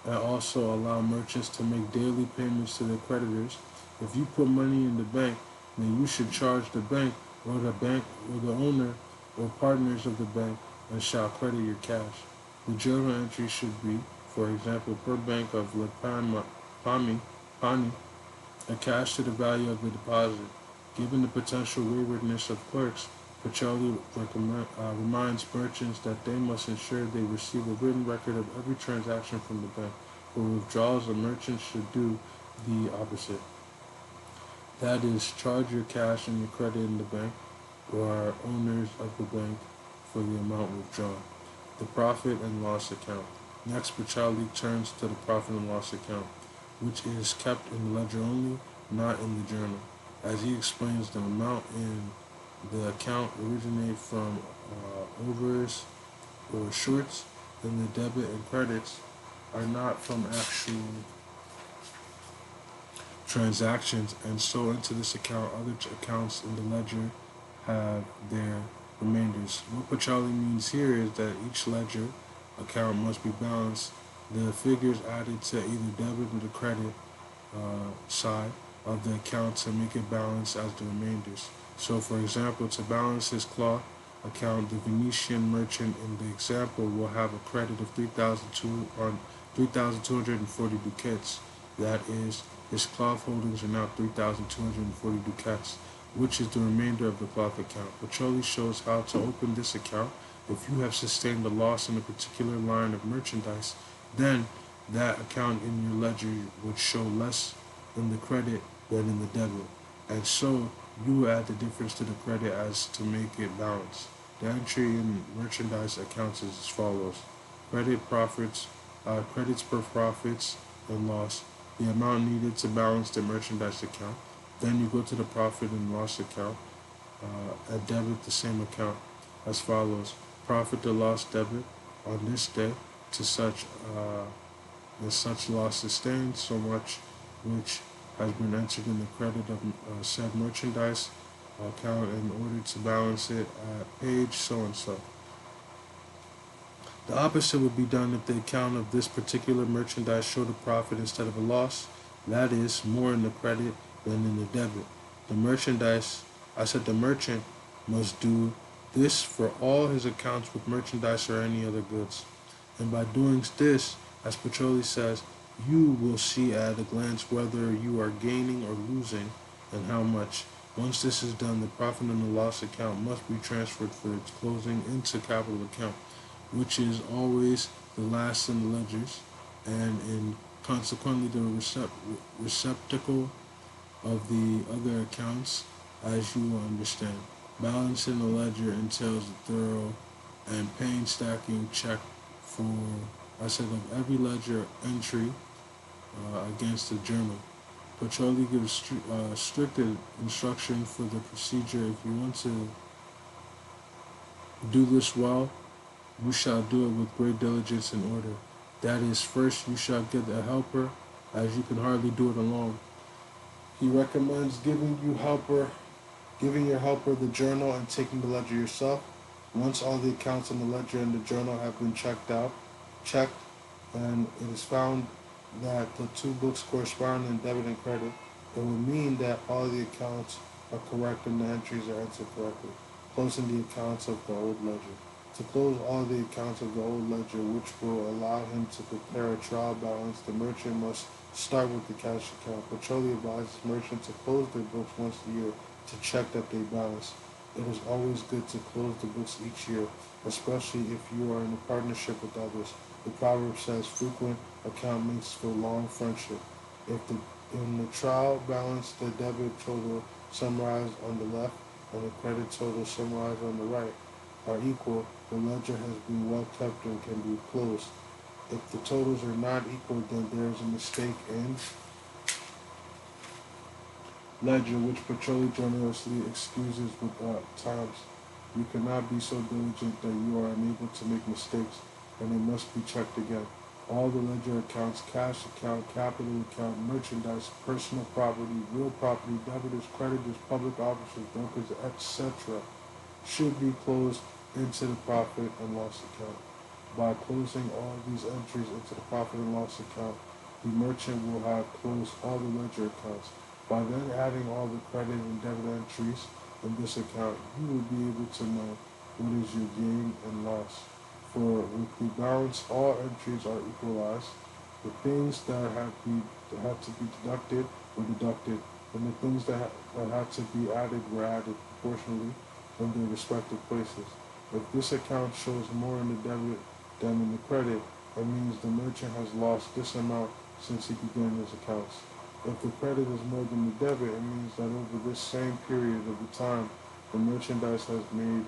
and also allow merchants to make daily payments to their creditors. If you put money in the bank, then you should charge the bank or the owner or partners of the bank and shall credit your cash. The journal entry should be, for example, per bank of Le Pani, a cash to the value of the deposit. Given the potential waywardness of clerks, Pacioli reminds merchants that they must ensure they receive a written record of every transaction from the bank. For withdrawals, a merchant should do the opposite. That is, charge your cash and your credit in the bank or owners of the bank for the amount withdrawn. The profit and loss account. Next, Pacioli turns to the profit and loss account, which is kept in the ledger only, not in the journal. As he explains, the amount in the account originate from overs or shorts, and the debit and credits are not from actual transactions, and so into this account other accounts in the ledger have their remainders. What Pacioli means here is that each ledger account must be balanced. The figures added to either debit or the credit side of the account to make it balance as the remainders. So, for example, to balance his cloth account, the Venetian merchant in the example will have a credit of 3,240 ducats. That is, his cloth holdings are now 3,240 ducats, which is the remainder of the cloth account. Pacioli shows how to open this account. If you have sustained a loss in a particular line of merchandise, then that account in your ledger would show less in the credit than in the debit, and so you add the difference to the credit as to make it balance. The entry in merchandise accounts is as follows: credits per profits and loss, the amount needed to balance the merchandise account. Then you go to the profit and loss account and debit the same account as follows: profit or loss debit on this day to such loss sustained, so much which has been entered in the credit of said merchandise account in order to balance it at page so and so. The opposite would be done if the account of this particular merchandise showed a profit instead of a loss. That is, more in the credit than in the debit. The merchant must do this for all his accounts with merchandise or any other goods. And by doing this, as Pacioli says, you will see at a glance whether you are gaining or losing and how much. Once this is done, the profit and the loss account must be transferred for its closing into capital account. which is always the last in the ledgers, and in consequently the receptacle of the other accounts, as you will understand. Balancing the ledger entails a thorough and painstaking check for, I said, of every ledger entry against the journal. Petroli gives strict instruction for the procedure. If you want to do this well, you shall do it with great diligence and order. That is, first you shall get a helper, as you can hardly do it alone. He recommends giving your helper the journal and taking the ledger yourself. Once all the accounts in the ledger and the journal have been checked, and it is found that the two books correspond in debit and credit, it will mean that all the accounts are correct and the entries are entered correctly, closing the accounts of the old ledger. To close all the accounts of the old ledger, which will allow him to prepare a trial balance, the merchant must start with the cash account. Petroli advises merchants to close their books once a year to check that they balance. It is always good to close the books each year, especially if you are in a partnership with others. The proverb says, frequent account makes for long friendship. In the trial balance, the debit total summarized on the left and the credit total summarized on the right are equal, the ledger has been well kept and can be closed. If the totals are not equal, then there is a mistake in ledger, which Petroli generously excuses with times. You cannot be so diligent that you are unable to make mistakes, and they must be checked again. All the ledger accounts, cash account, capital account, merchandise, personal property, real property, debitors, creditors, public officers, brokers, etc., should be closed into the profit and loss account. By closing all these entries into the profit and loss account, the merchant will have closed all the ledger accounts. By then adding all the credit and debit entries in this account, you will be able to know what is your gain and loss. For with the balance, all entries are equalized. The things that had to be deducted were deducted, and the things that had to be added were added proportionally in their respective places. If this account shows more in the debit than in the credit, it means the merchant has lost this amount since he began his accounts. If the credit is more than the debit, it means that over this same period of the time, the merchandise has made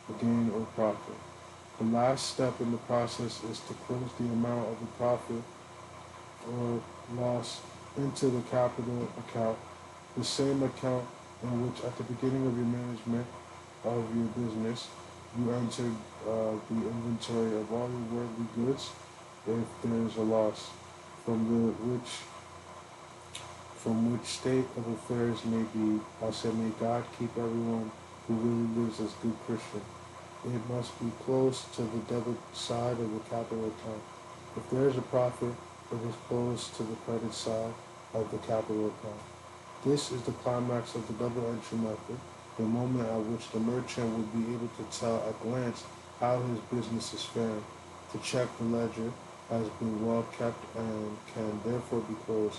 a gain or profit. The last step in the process is to close the amount of the profit or loss into the capital account, the same account in which at the beginning of your management of your business, you entered the inventory of all your worldly goods if there is a loss, from which state of affairs may be. I said, may God keep everyone who really lives as good Christian. It must be close to the debit side of the capital account. If there is a profit, it is close to the credit side of the capital account. This is the climax of the double entry method, the moment at which the merchant will be able to tell at a glance how his business is faring. To check the ledger has been well kept and can therefore be closed.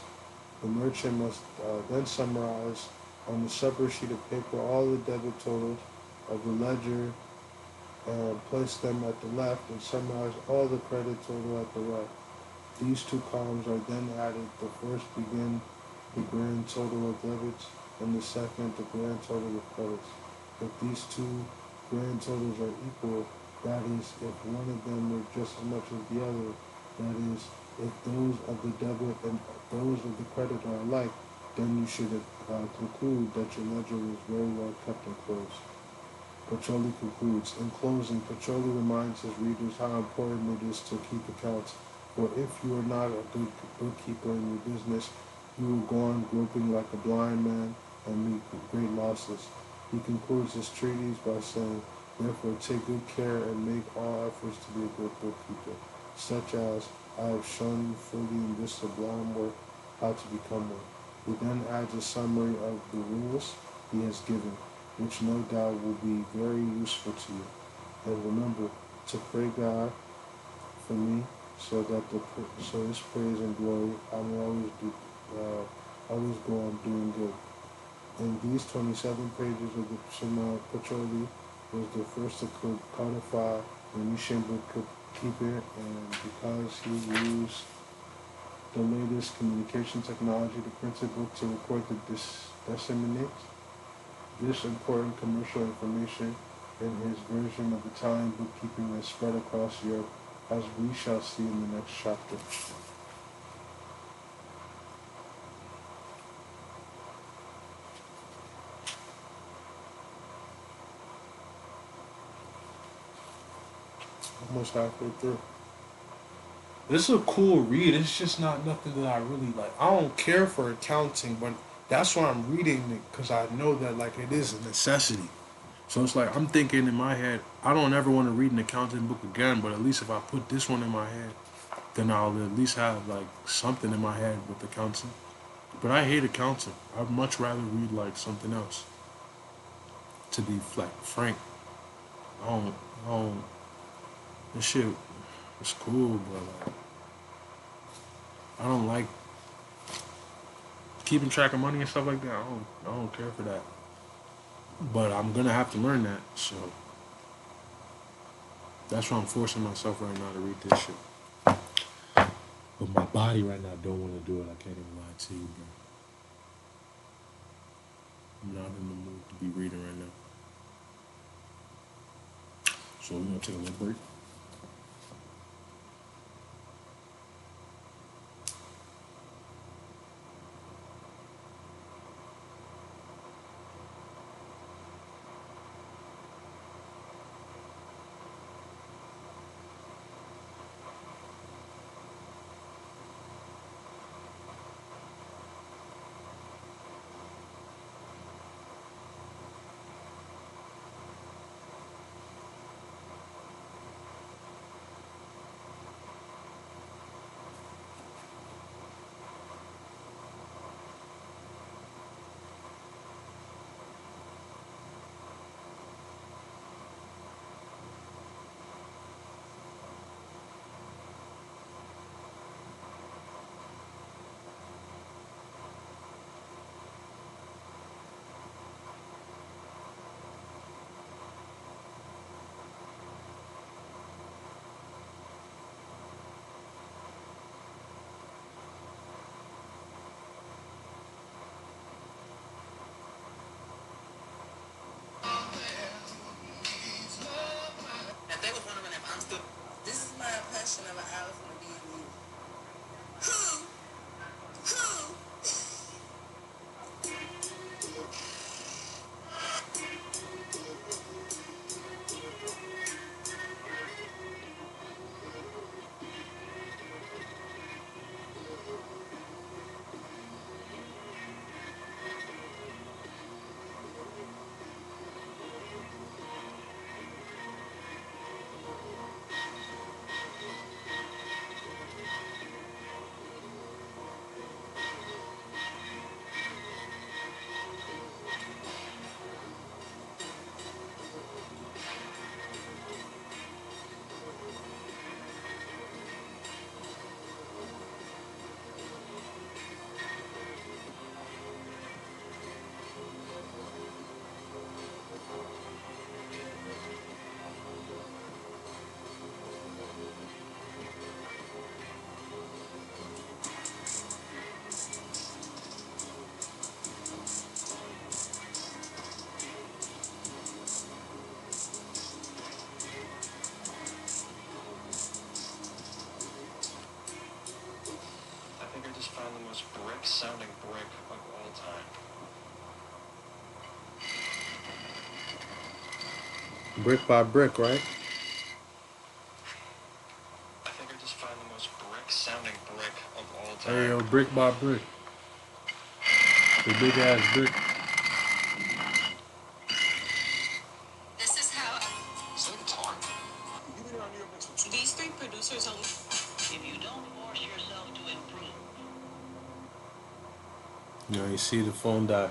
The merchant must then summarize on the separate sheet of paper all the debit totals of the ledger and place them at the left and summarize all the credit total at the right. These two columns are then added. The first begin the grand total of debits and the second the grand total of credits. If these two grand totals are equal, that is, if one of them is just as much as the other, that is, if those of the debit and those of the credit are alike, then you should conclude that your ledger is very well kept and closed. Petroli concludes. In closing, Petroli reminds his readers how important it is to keep accounts, for if you are not a good bookkeeper in your business, you will go on groping like a blind man and meet great losses. He concludes his treatise by saying, therefore take good care and make all efforts to be a good bookkeeper, such as I have shown you fully in this sublime work, how to become one. He then adds a summary of the rules he has given, which no doubt will be very useful to you. And remember to pray God for me, so that so His praise and glory I may always go on doing good. In these 27 pages of the Shema, Petroli was the first to codify Venetian bookkeeper, and because he used the latest communication technology, the printed book to record the disseminate this important commercial information in his version of Italian bookkeeping is spread across Europe, as we shall see in the next chapter. Almost halfway through. This is a cool read. It's just not nothing that I really like. I don't care for accounting, but that's why I'm reading it because I know that like it is a necessity. So it's like I'm thinking in my head, I don't ever want to read an accounting book again, but at least if I put this one in my head, then I'll at least have like something in my head with accounting. But I hate accounting. I'd much rather read like something else. To be like frank, I don't, I don't. This shit is cool, but like I don't like keeping track of money and stuff like that. I don't care for that. But I'm gonna have to learn that. So that's why I'm forcing myself right now to read this shit. But my body right now don't want to do it. I can't even lie to you, bro. I'm not in the mood to be reading right now. So we're gonna take a little break. If they was wondering if I'm still, this is my impression of an hour from the DMV. Who? Who? I think I just found the most brick-sounding brick of all time. Brick by brick, right? I think I just found the most brick-sounding brick of all Hey time. yo, brick by brick. The big ass brick. This is how Is that a guitar? these three producers only. If you don't force yourself to improve, You know, you see the phone die.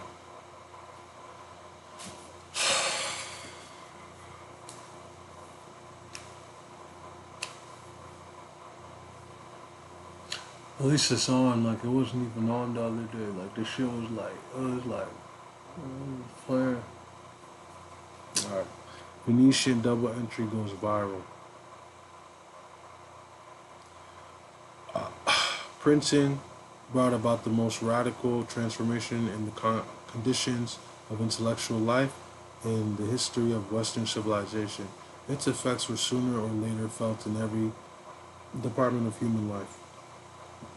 At least it's on. Like it wasn't even on the other day. Like the shit was like, it was like, playing. All right, Venetian double entry goes viral. Printing brought about the most radical transformation in the conditions of intellectual life in the history of Western civilization. Its effects were sooner or later felt in every department of human life.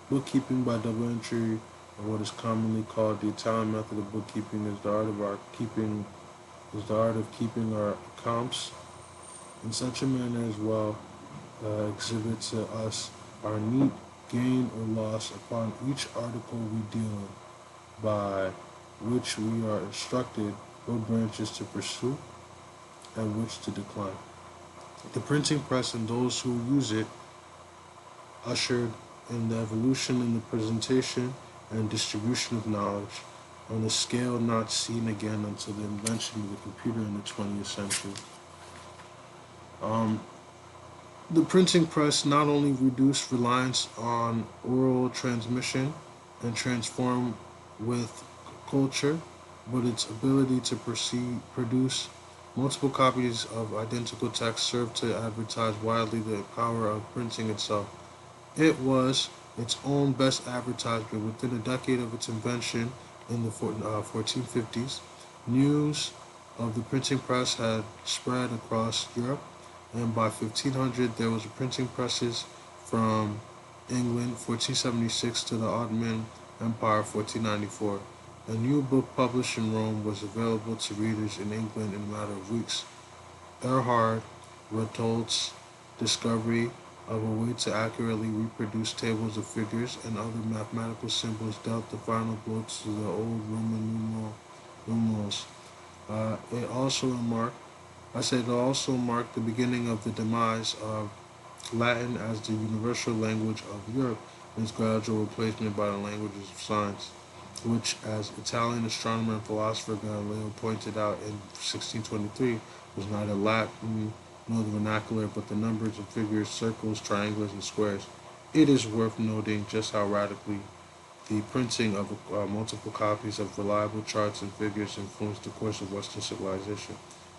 Bookkeeping by double entry, or what is commonly called the Italian method of bookkeeping, is the art of keeping our accounts in such a manner as well exhibit to us our neat gain or loss upon each article we deal in, by which we are instructed what branches to pursue and which to decline. The printing press and those who use it ushered in the evolution in the presentation and distribution of knowledge on a scale not seen again until the invention of the computer in the 20th century. Um, the printing press not only reduced reliance on oral transmission and transform with culture, but its ability to produce multiple copies of identical text served to advertise widely the power of printing itself. It was its own best advertisement within a decade of its invention in the 1450s. News of the printing press had spread across Europe, and by 1500 there was printing presses from England, 1476, to the Ottoman Empire, 1494. A new book published in Rome was available to readers in England in a matter of weeks. Erhard Ratolt's discovery of a way to accurately reproduce tables of figures and other mathematical symbols dealt the final blow to the old Roman numerals. It also marked the beginning of the demise of Latin as the universal language of Europe and its gradual replacement by the languages of science, which, as Italian astronomer and philosopher Galileo pointed out in 1623, was neither Latin nor the vernacular, but the numbers of figures, circles, triangles, and squares. It is worth noting just how radically the printing of multiple copies of reliable charts and figures influenced the course of Western civilization.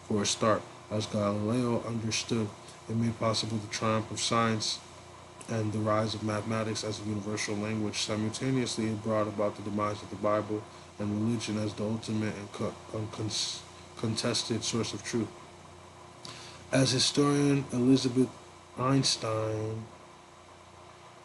For a start, as Galileo understood, it made possible the triumph of science and the rise of mathematics as a universal language. Simultaneously, it brought about the demise of the Bible and religion as the ultimate and uncontested source of truth. As historian Elizabeth Einstein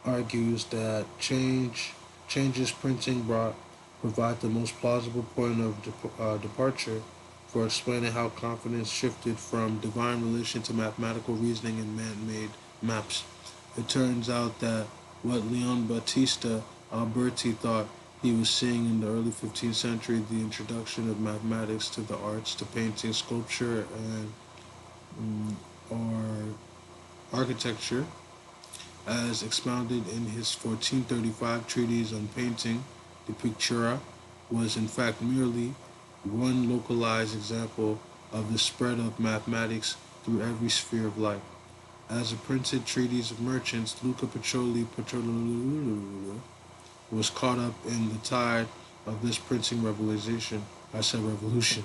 argues that changes printing brought provide the most plausible point of departure for explaining how confidence shifted from divine relation to mathematical reasoning and man-made maps. It turns out that what Leon Battista Alberti thought he was seeing in the early 15th century, the introduction of mathematics to the arts, to painting, sculpture, and or architecture, as expounded in his 1435 treatise on painting, the Pictura, was in fact merely one localized example of the spread of mathematics through every sphere of life. As a printed treatise of merchants, Luca Pacioli was caught up in the tide of this printing revolution. I said revolution.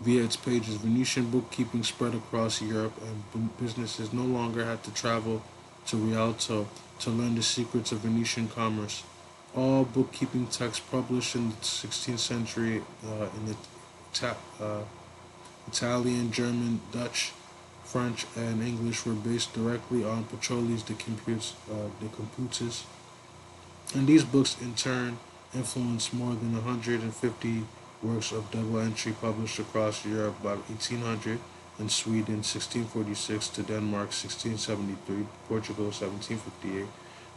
Via its pages, Venetian bookkeeping spread across Europe, and businesses no longer had to travel to Rialto to learn the secrets of Venetian commerce. All bookkeeping texts published in the 16th century in the Italian, German, Dutch, French, and English were based directly on Pacioli's De Computis, and these books in turn influenced more than 150 works of double entry published across Europe by 1800, and Sweden 1646 to Denmark 1673, Portugal 1758,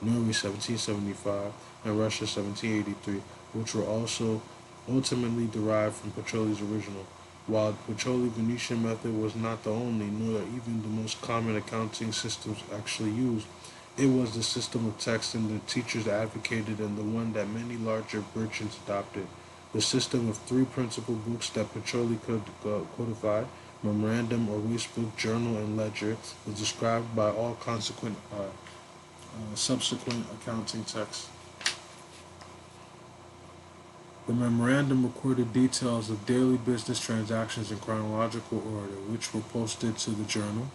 Norway 1775, and Russia 1783, which were also ultimately derived from Pacioli's original. While the Pacioli Venetian method was not the only, nor even the most common accounting systems actually used, it was the system of text and the teachers advocated and the one that many larger merchants adopted. The system of three principal books that Pacioli codified, memorandum or wastebook, journal, and ledger, is described by all subsequent accounting texts. The memorandum recorded details of daily business transactions in chronological order, which were posted to the journal,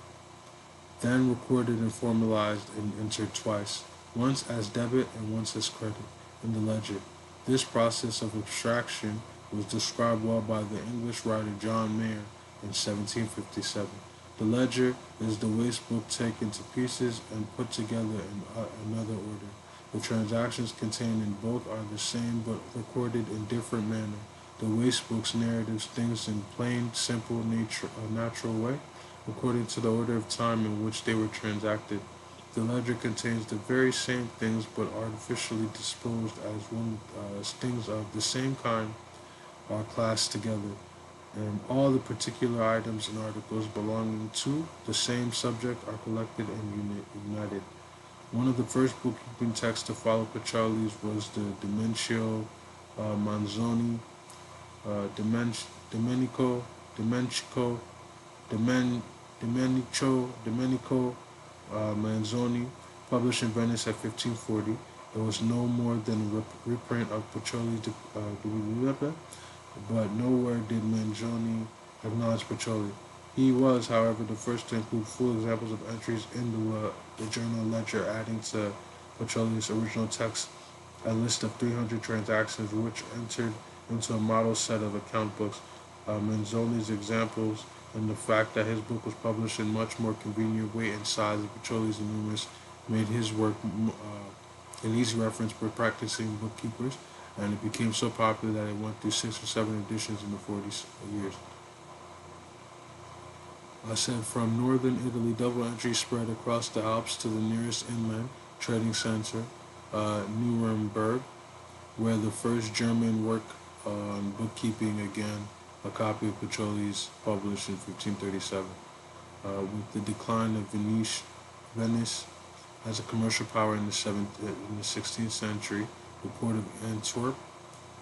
then recorded and formalized and entered twice. once as debit and once as credit in the ledger. This process of abstraction was described well by the English writer John Mayer in 1757. The ledger is the waste book taken to pieces and put together in another order. The transactions contained in both are the same but recorded in different manner. The waste book's narratives things in plain, simple, natural way, according to the order of time in which they were transacted. The ledger contains the very same things but artificially disposed as things of the same kind are classed together, and all the particular items and articles belonging to the same subject are collected and united. One of the first bookkeeping texts to follow Pacioli's was the Dimencio Manzoni, Domenico, Domenico, Domen, Domenico Manzoni, published in Venice at 1540. It was no more than a reprint of Pacioli's but nowhere did Manzoni acknowledge Pacioli. He was, however, the first to include full examples of entries in the journal ledger, adding to Pacioli's original text a list of 300 transactions which entered into a model set of account books. Manzoni's examples and the fact that his book was published in much more convenient weight and size than Pacioli's and numerous made his work an easy reference for practicing bookkeepers, and it became so popular that it went through 6 or 7 editions in the 40s years. I said from northern Italy, double entry spread across the Alps to the nearest inland trading center, Nuremberg, where the first German work on bookkeeping again, a copy of Pacioli's published in 1537. With the decline of Venice as a commercial power in the 16th century, the port of Antwerp,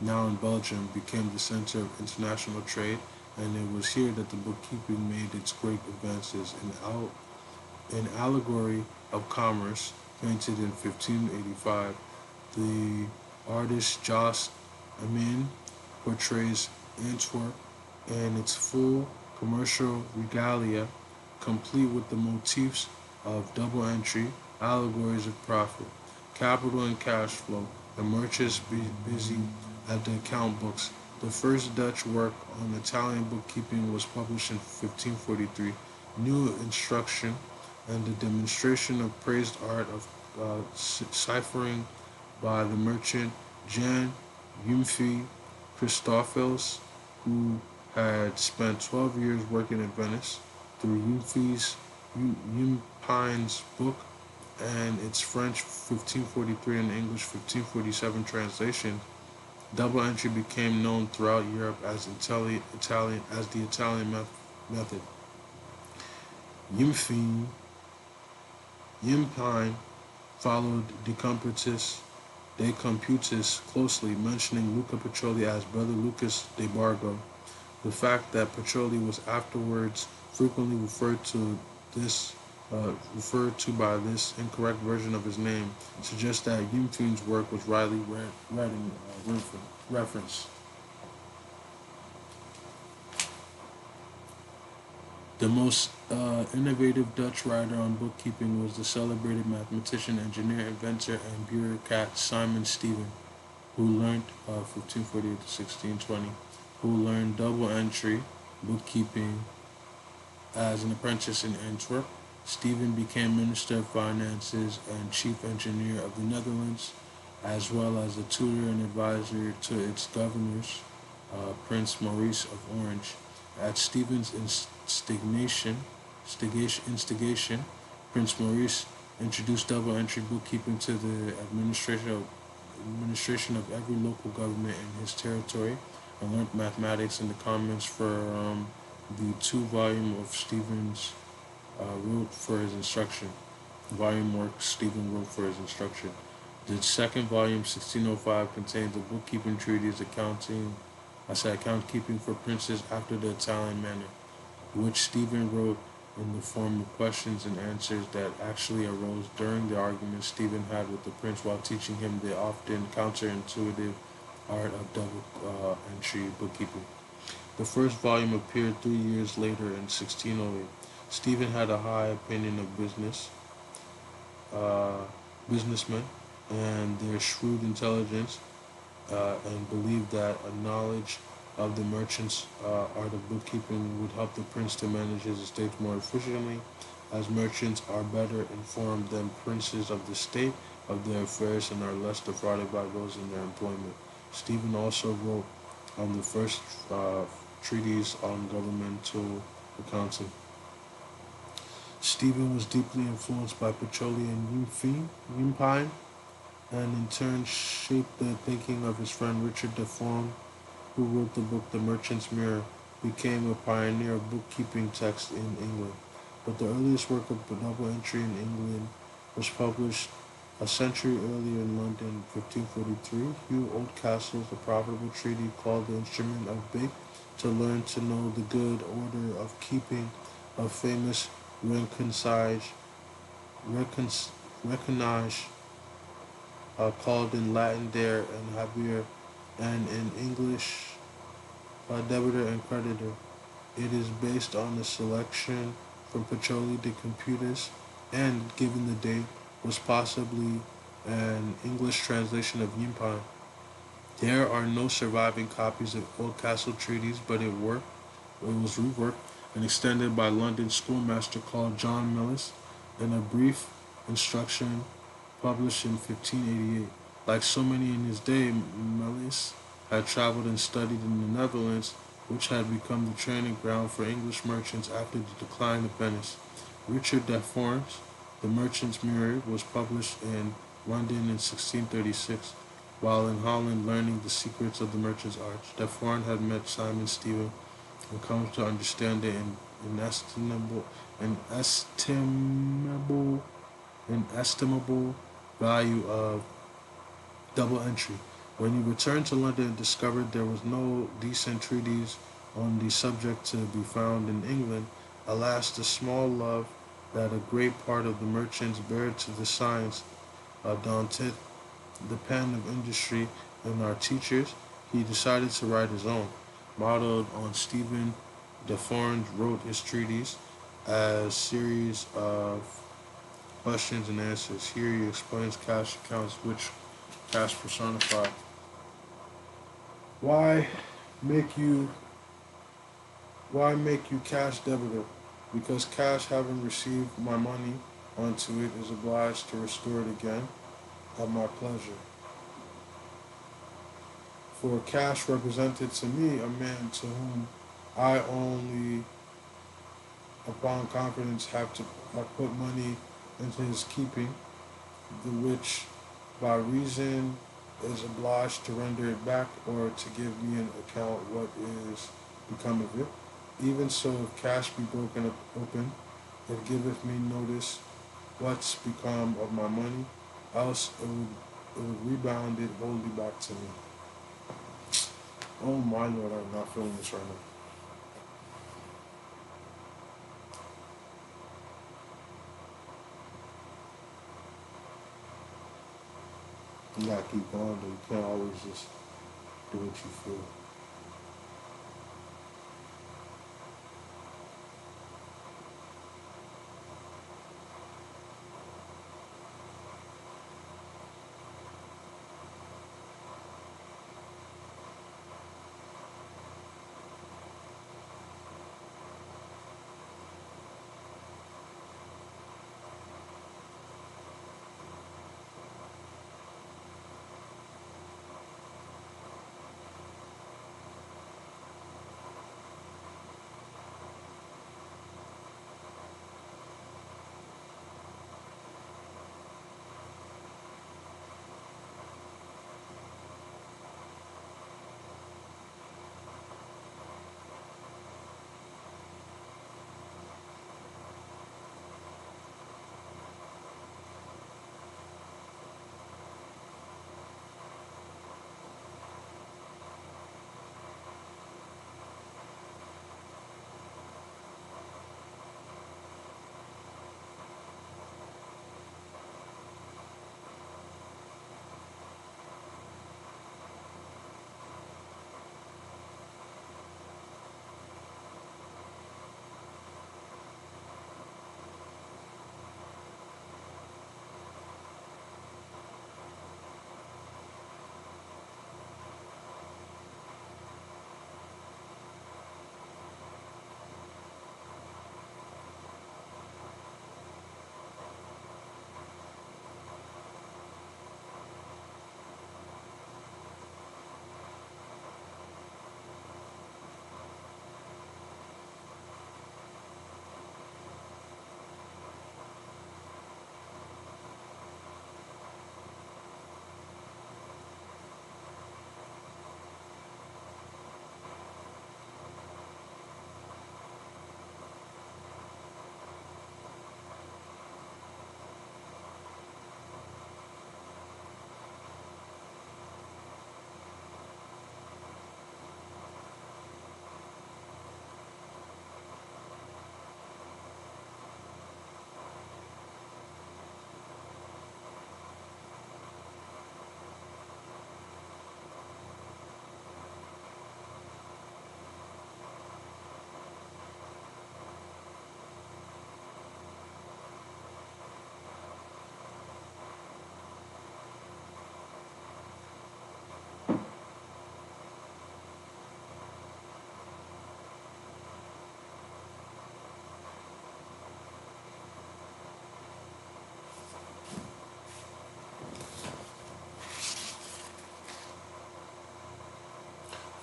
now in Belgium, became the center of international trade, and it was here that the bookkeeping made its great advances. An allegory of commerce, painted in 1585, the artist Jos Amin portrays Antwerp and its full commercial regalia, complete with the motifs of double entry, allegories of profit, capital and cash flow, and merchants busy at the account books. The first Dutch work on Italian bookkeeping was published in 1543. New instruction and the demonstration of praised art of ciphering by the merchant Jan Yumfi Christophels, who had spent 12 years working in Venice, through Yumpine's book and its French 1543 and English 1547 translation. Double entry became known throughout Europe as the Italian method. Yumpine followed De Computis closely, mentioning Luca Pacioli as Brother Lucas de Bargo. The fact that Pacioli was afterwards frequently referred to by this incorrect version of his name suggests that Yumfine's work was widely read in reference. The most innovative Dutch writer on bookkeeping was the celebrated mathematician, engineer, inventor, and bureaucrat Simon Stevin, who learned 1548 to 1620, who learned double entry bookkeeping as an apprentice in Antwerp. Stephen became Minister of Finances and Chief Engineer of the Netherlands, as well as a tutor and advisor to its governors, Prince Maurice of Orange. At Stephen's instigation, Prince Maurice introduced double entry bookkeeping to the administration of every local government in his territory, and learned mathematics and the comments for the 2-volume of Stephen's wrote for his instruction. Volume work Stephen wrote for his instruction. The second volume, 1605, contains the bookkeeping treatise account keeping for princes after the Italian manner, which Stephen wrote in the form of questions and answers that actually arose during the arguments Stephen had with the prince while teaching him the often counterintuitive art of double entry bookkeeping. The first volume appeared 3 years later in 1608. Stephen had a high opinion of business, businessmen and their shrewd intelligence, and believed that a knowledge of the merchant's art of bookkeeping would help the prince to manage his estates more efficiently, as merchants are better informed than princes of the state of their affairs and are less defrauded by those in their employment. Stephen also wrote on the first treatise on governmental accounting. Stephen was deeply influenced by Pacioli and Yimpine, and in turn shaped the thinking of his friend Richard Deforme, who wrote the book The Merchant's Mirror, became a pioneer of bookkeeping text in England. But the earliest work of double entry in England was published a century earlier in London, 1543. Hugh Oldcastle's a profitable treatise called The Instrument of Big, to learn to know the good order of keeping of famous reconciliation, recognize, called in Latin dare and habere, and in English debtor and creditor. It is based on a selection from Pacioli de Computus, and, given the date, was possibly an English translation of Yimpine. There are no surviving copies of Oldcastle treaties, but it was reworked and extended by London schoolmaster called John Millis in a brief instruction published in 1588. Like so many in his day, Millis had traveled and studied in the Netherlands, which had become the training ground for English merchants after the decline of Venice. Richard Deformes, The Merchant's Mirror, was published in London in 1636. While in Holland learning the secrets of the merchant's arts, Deformes had met Simon Stevens and come to understand the inestimable, inestimable, inestimable value of double entry. When he returned to London and discovered there was no decent treatise on the subject to be found in England, alas, the small love that a great part of the merchants bear to the science daunted the pen of industry and our teachers, he decided to write his own. Modeled on Stephen, Deformes wrote his treatise as series of questions and answers. Here he explains cash accounts, which cash personify. Why make you why make you cash debitor? Because cash, having received my money onto it, is obliged to restore it again at my pleasure. For cash represented to me a man to whom I only upon confidence have put money into his keeping, the which by reason is obliged to render it back, or to give me an account what is become of it. Even so, if cash be broken up open, it giveth me notice what's become of my money, else it would rebound it wholly back to me. Oh my Lord, I'm not feeling this right now. You gotta keep going, though. You can't always just do what you feel.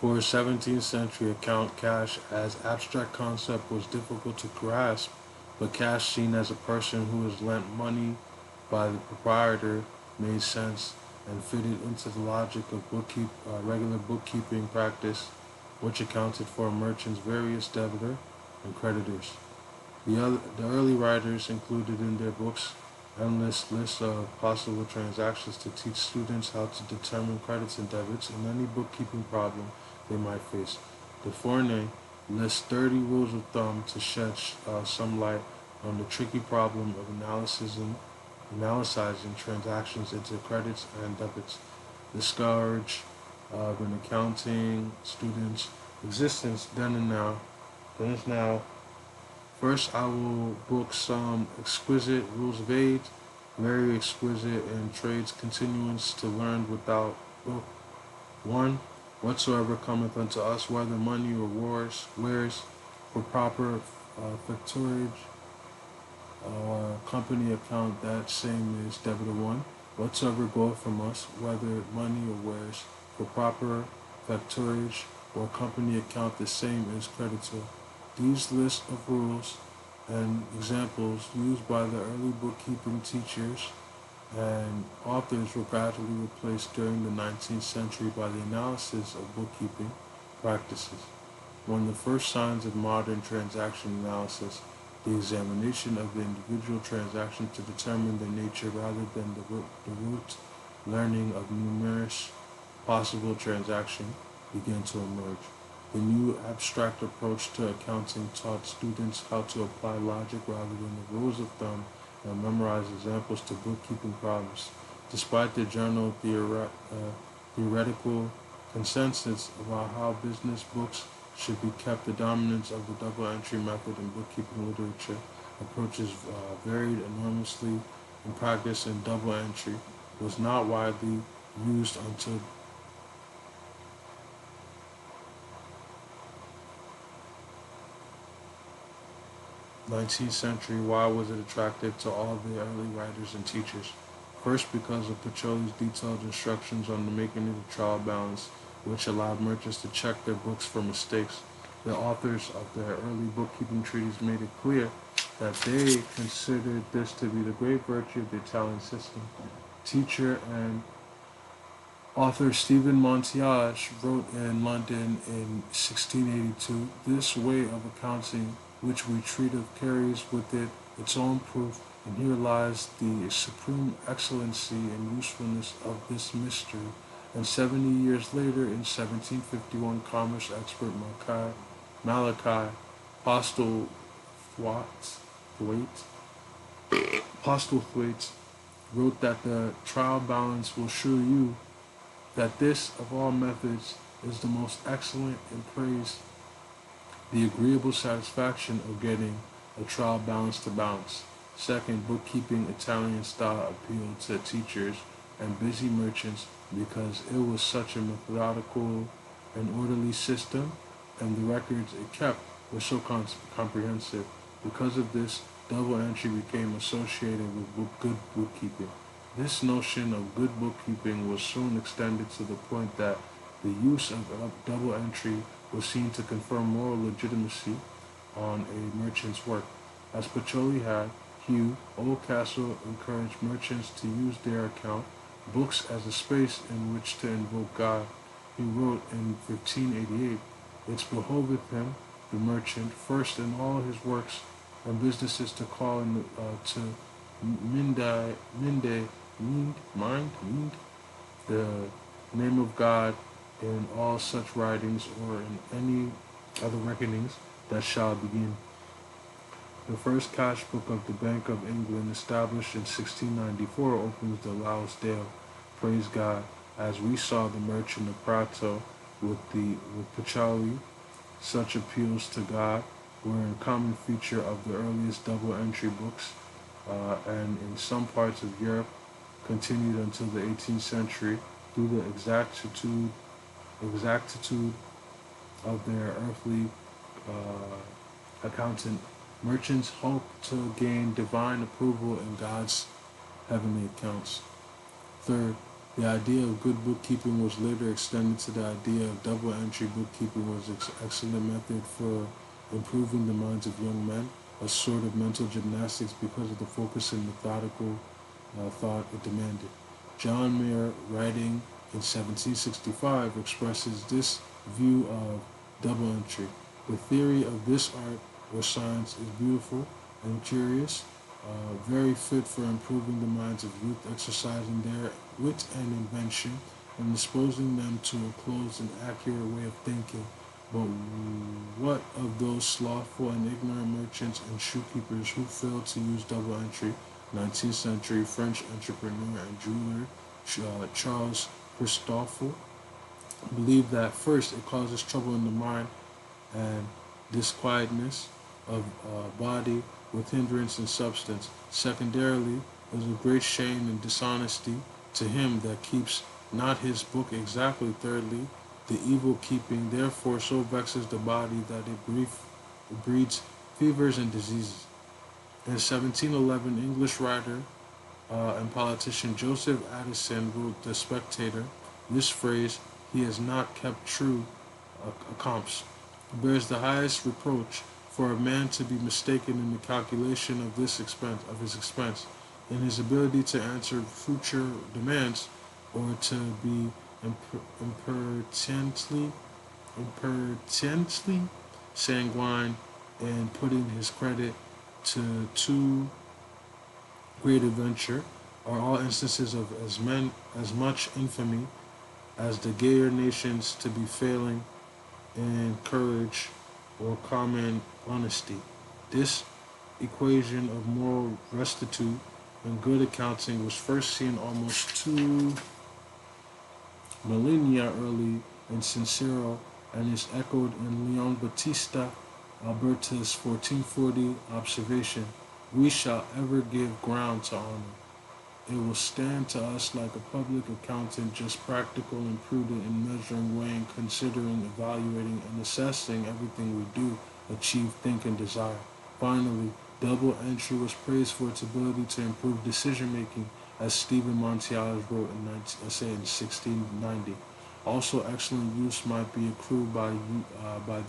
For a 17th century account, cash as abstract concept was difficult to grasp, but cash seen as a person who is lent money by the proprietor made sense and fitted into the logic of regular bookkeeping practice, which accounted for a merchant's various debtor and creditors. The early writers included in their books endless lists of possible transactions to teach students how to determine credits and debits in any bookkeeping problem they might face. The Fournay lists 30 rules of thumb to shed some light on the tricky problem of analyzing transactions into credits and debits. The scourge of an accounting student's existence then is now. First, I will book some exquisite rules of age, very exquisite and trades continuance to learn without book. 1. Whatsoever cometh unto us, whether money or wares, for proper factorage or company account, that same is debitor 1. Whatsoever goeth from us, whether money or wares, for proper factorage or company account, the same is creditor. These lists of rules and examples used by the early bookkeeping teachers and authors were gradually replaced during the 19th century by the analysis of bookkeeping practices. One of the first signs of modern transaction analysis, the examination of the individual transaction to determine their nature rather than the root learning of numerous possible transactions began to emerge. The new abstract approach to accounting taught students how to apply logic rather than the rules of thumb and memorize examples to bookkeeping problems. Despite the general theoretical consensus about how business books should be kept, the dominance of the double entry method in bookkeeping literature approaches varied enormously in practice, and double entry was not widely used until 19th century. Why was it attractive to all the early writers and teachers? First, because of Pacioli's detailed instructions on the making of the trial balance, which allowed merchants to check their books for mistakes. The authors of their early bookkeeping treatises made it clear that they considered this to be the great virtue of the Italian system. Teacher and author Stephen Montiage wrote in London in 1682, "This way of accounting which we treat of carries with it its own proof, and here lies the supreme excellency and usefulness of this mystery." And 70 years later, in 1751, commerce expert Malachi Postlethwaite wrote that the trial balance will show you that this of all methods is the most excellent, and praised the agreeable satisfaction of getting a trial balance to balance. Second, bookkeeping Italian style appealed to teachers and busy merchants because it was such a methodical and orderly system, and the records it kept were so comprehensive. Because of this, double entry became associated with good bookkeeping. This notion of good bookkeeping was soon extended to the point that the use of double entry was seen to confer moral legitimacy on a merchant's work. As Pacioli had, Hugh Oldcastle encouraged merchants to use their account books as a space in which to invoke God. He wrote in 1588, "It behoveth him, the merchant, first in all his works and businesses to call in to mind the name of God in all such writings or in any other reckonings that shall begin." The first cash book of the Bank of England, established in 1694, opens the Lausdale, "Praise God." As we saw the Merchant of Prato with Pacioli, such appeals to God were a common feature of the earliest double entry books, and in some parts of Europe continued until the 18th century through the exactitude of their earthly accountant. Merchants hope to gain divine approval in God's heavenly accounts. Third, The idea of good bookkeeping was later extended to the idea of double entry bookkeeping was an excellent method for improving the minds of young men, a sort of mental gymnastics because of the focus and methodical thought it demanded. John Mayer, writing in 1765, expresses this view of double entry. The theory of this art or science is beautiful and curious, very fit for improving the minds of youth, exercising their wit and invention, and disposing them to a closed and accurate way of thinking. But what of those slothful and ignorant merchants and shoekeepers who failed to use double entry? 19th century French entrepreneur and jeweler Charles Christoffel believed that first it causes trouble in the mind and disquietness of body with hindrance in substance. Secondarily, it is a great shame and dishonesty to him that keeps not his book exactly. Thirdly, the evil keeping therefore so vexes the body that it breeds fevers and diseases. In 1711, English writer and politician Joseph Addison wrote The Spectator. This phrase, "he has not kept true accompts," bears the highest reproach for a man to be mistaken in the calculation of his expense, in his ability to answer future demands, or to be impertinently sanguine in putting his credit to too great a venture, are all instances of as much infamy as the gayer nations to be failing in courage or common honesty. This equation of moral rectitude and good accounting was first seen almost 2 millennia early in Cicero and is echoed in Leon Battista Albertus' 1440 observation: "We shall ever give ground to honor. It will stand to us like a public accountant, just practical and prudent in measuring, weighing, considering, evaluating, and assessing everything we do, achieve, think, and desire." Finally, double entry was praised for its ability to improve decision making, as Stephen Montiel wrote in 1690. Also, excellent use might be accrued by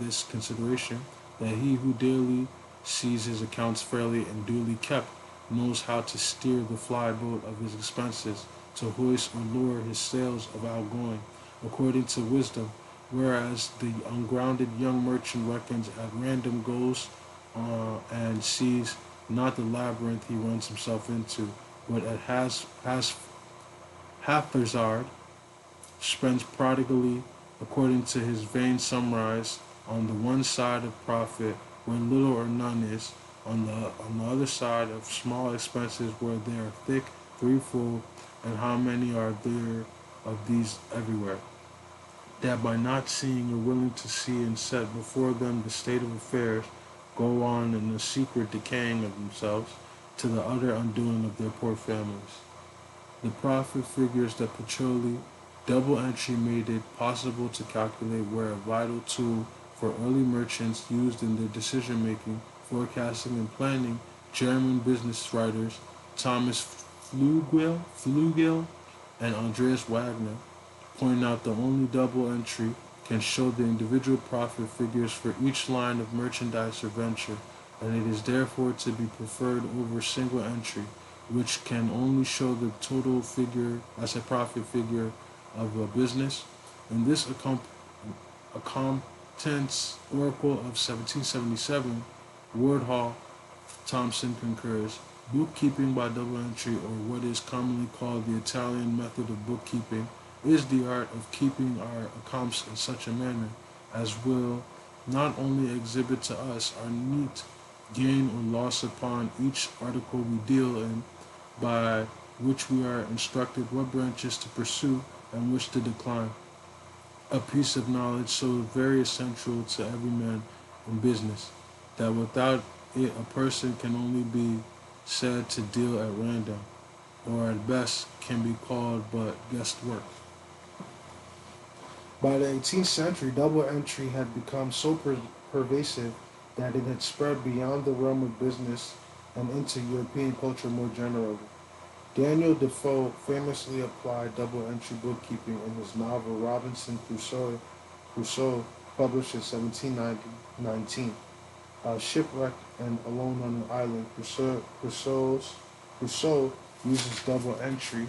this consideration, that he who daily sees his accounts fairly and duly kept knows how to steer the fly boat of his expenses, to hoist or lower his sails of outgoing, according to wisdom, whereas the ungrounded young merchant reckons at random, goes and sees not the labyrinth he runs himself into, but at haphazard spends prodigally according to his vain surmise on the one side of profit where little or none is, on the other side of small expenses where they are thick, threefold, and how many are there of these everywhere? That by not seeing or willing to see and set before them the state of affairs, go on in the secret decaying of themselves, to the utter undoing of their poor families. The profit figures that Pacioli double entry made it possible to calculate were a vital tool for early merchants used in their decision making, forecasting, and planning. German business writers Thomas Flugel and Andreas Wagner point out that only double entry can show the individual profit figures for each line of merchandise or venture, and it is therefore to be preferred over single entry, which can only show the total figure as a profit figure of a business. In this Accomtant's Oracle of 1777, Wardhall Thompson concurs: "Bookkeeping by double entry, or what is commonly called the Italian method of bookkeeping, is the art of keeping our accounts in such a manner as will not only exhibit to us our neat gain or loss upon each article we deal in, by which we are instructed what branches to pursue and which to decline, a piece of knowledge so very essential to every man in business, that without it a person can only be said to deal at random, or at best can be called but guesswork." By the 18th century, double entry had become so pervasive that it had spread beyond the realm of business and into European culture more generally. Daniel Defoe famously applied double-entry bookkeeping in his novel Robinson Crusoe, published in 1719. Shipwrecked and alone on an island, Crusoe uses double entry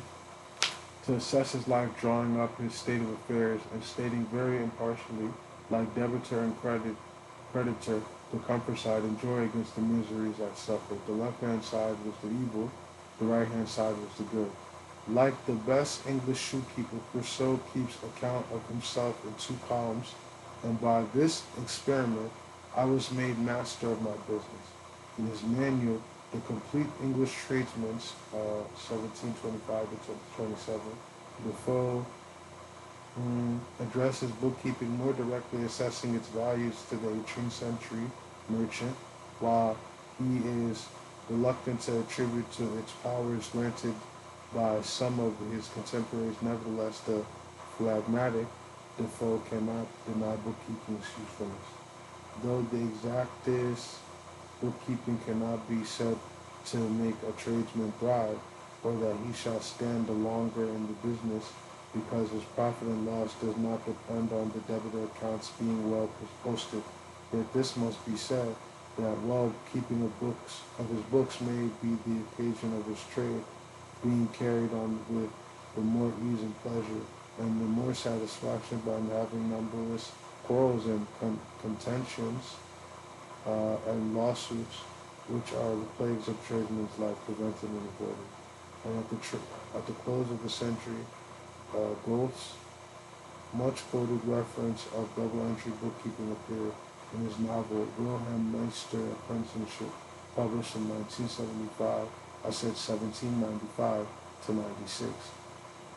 to assess his life, drawing up his state of affairs and stating very impartially, like debitor and creditor, the comfort side and joy against the miseries I suffered. The left-hand side was the evil, the right-hand side was the good. Like the best English shoekeeper, Crusoe keeps account of himself in two columns, and by this experiment I was made master of my business. In his manual, The Complete English Tradesman's, 1725 to 27, Defoe addresses bookkeeping more directly, assessing its values to the 18th century merchant, while he is reluctant to attribute to its powers granted by some of his contemporaries. Nevertheless, the phlegmatic Defoe cannot deny bookkeeping's usefulness. Though the exactest bookkeeping cannot be said to make a tradesman thrive, or that he shall stand the longer in the business, because his profit and loss does not depend on the debtor accounts being well posted. Yet this must be said, that well keeping of his books may be the occasion of his trade being carried on with the more ease and pleasure, and the more satisfaction by having numberless quarrels and contentions and lawsuits, which are the plagues of tradesmen's life, prevented and avoided. And at the close of the century, Gold's much quoted reference of double entry bookkeeping appeared in his novel Wilhelm Meister Apprenticeship, published in 1975. I said 1795 to 96.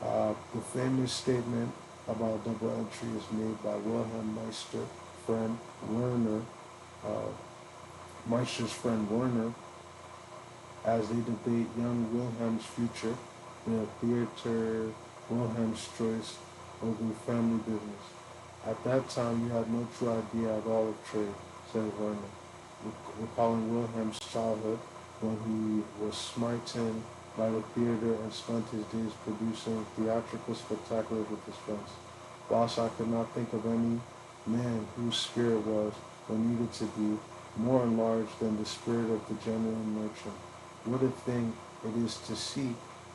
The famous statement about double entry is made by Wilhelm Meister, friend Werner, uh, Meister's friend Werner, as they debate young Wilhelm's future, the theater Wilhelm's choice over family business. At that time, you had no true idea at all of trade, said Werner, recalling Wilhelm's childhood when he was smitten by the theater and spent his days producing theatrical spectaculars with his friends. Whilst I could not think of any man whose spirit was, or needed to be, more enlarged than the spirit of the genuine merchant. What a thing it is to see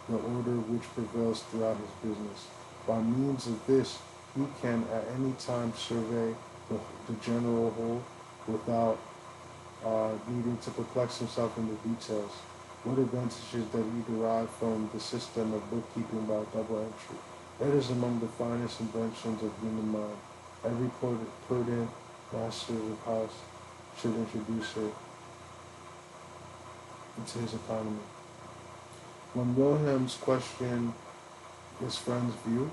the order which prevails throughout his business. By means of this, he can at any time survey the general whole without needing to perplex himself in the details. What advantages that he derived from the system of bookkeeping by double entry. It is among the finest inventions of human mind. Every prudent master of house should introduce it into his economy. When Wilhelm's questioned his friend's view,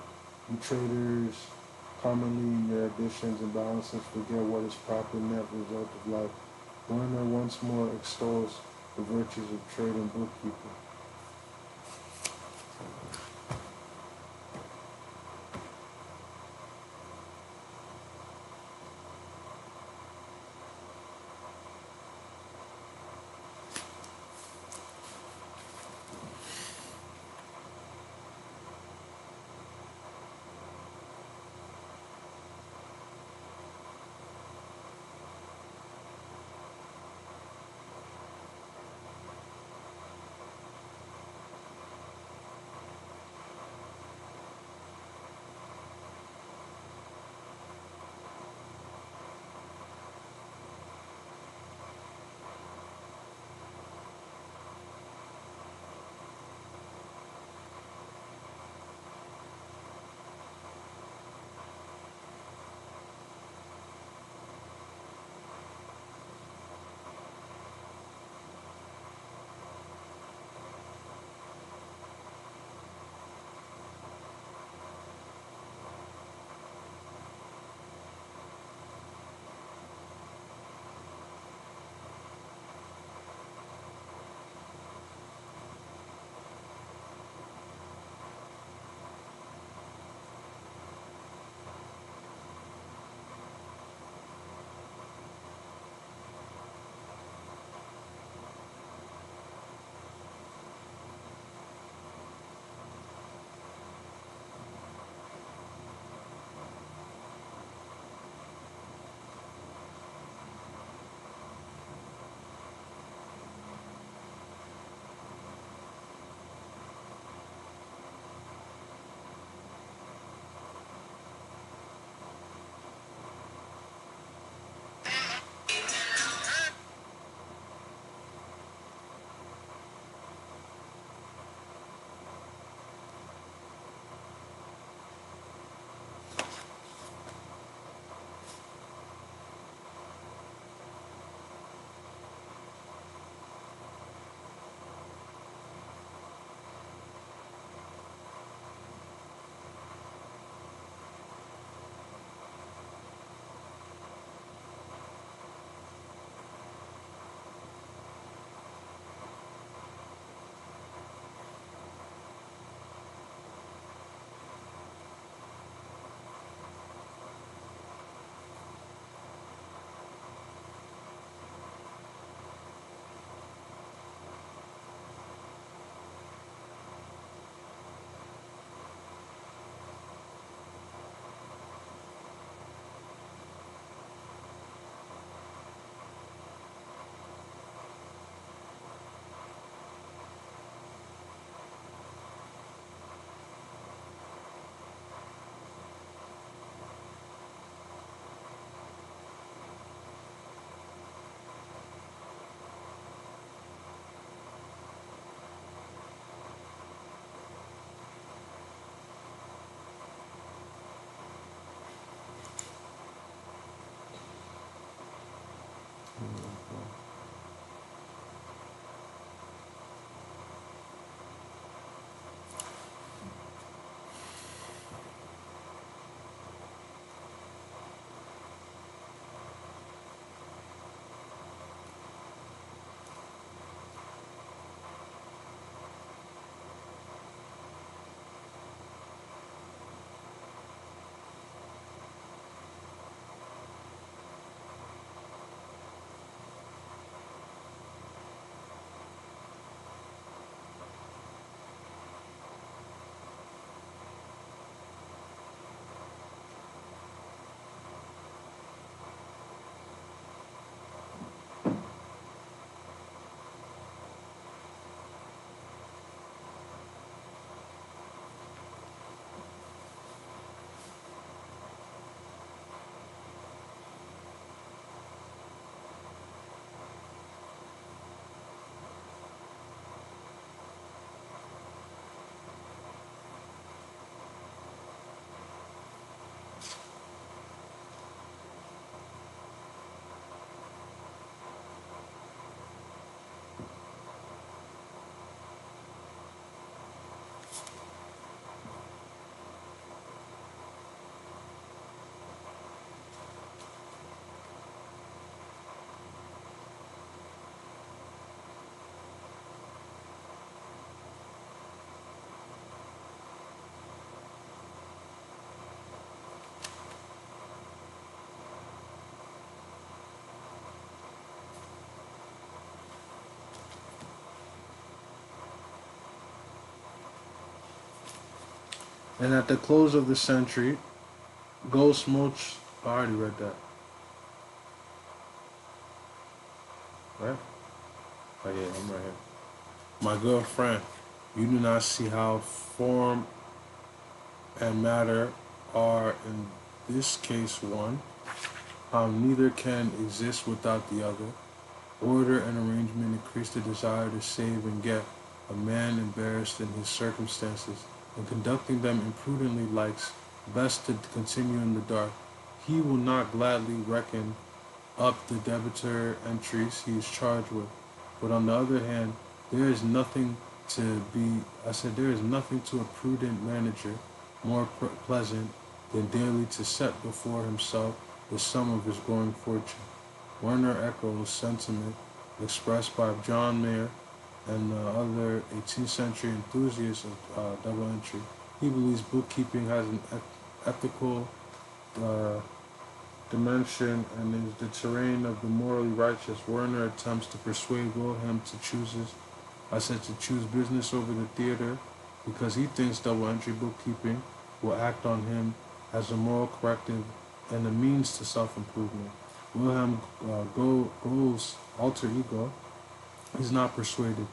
the traders commonly in their additions and balances forget what is proper net result of life. Werner once more extols the virtues of trade and bookkeeping. And at the close of the century, Ghost Moch. I already read that, right? Oh yeah, I'm right here. My good friend, you do not see how form and matter are in this case one, how neither can exist without the other. Order and arrangement increase the desire to save and get. A man embarrassed in his circumstances and conducting them imprudently likes best to continue in the dark. He will not gladly reckon up the debtor entries he is charged with. But on the other hand, there is nothing to be, I said, there is nothing to a prudent manager more pleasant than daily to set before himself the sum of his growing fortune. Werner echoes sentiment expressed by John Mayer and other 18th century enthusiasts of double entry. He believes bookkeeping has an ethical uh, dimension and is the terrain of the morally righteous. Werner attempts to persuade Wilhelm to choose business over the theater because he thinks double entry bookkeeping will act on him as a moral corrective and a means to self-improvement. Wilhelm Gold's alter ego is not persuaded.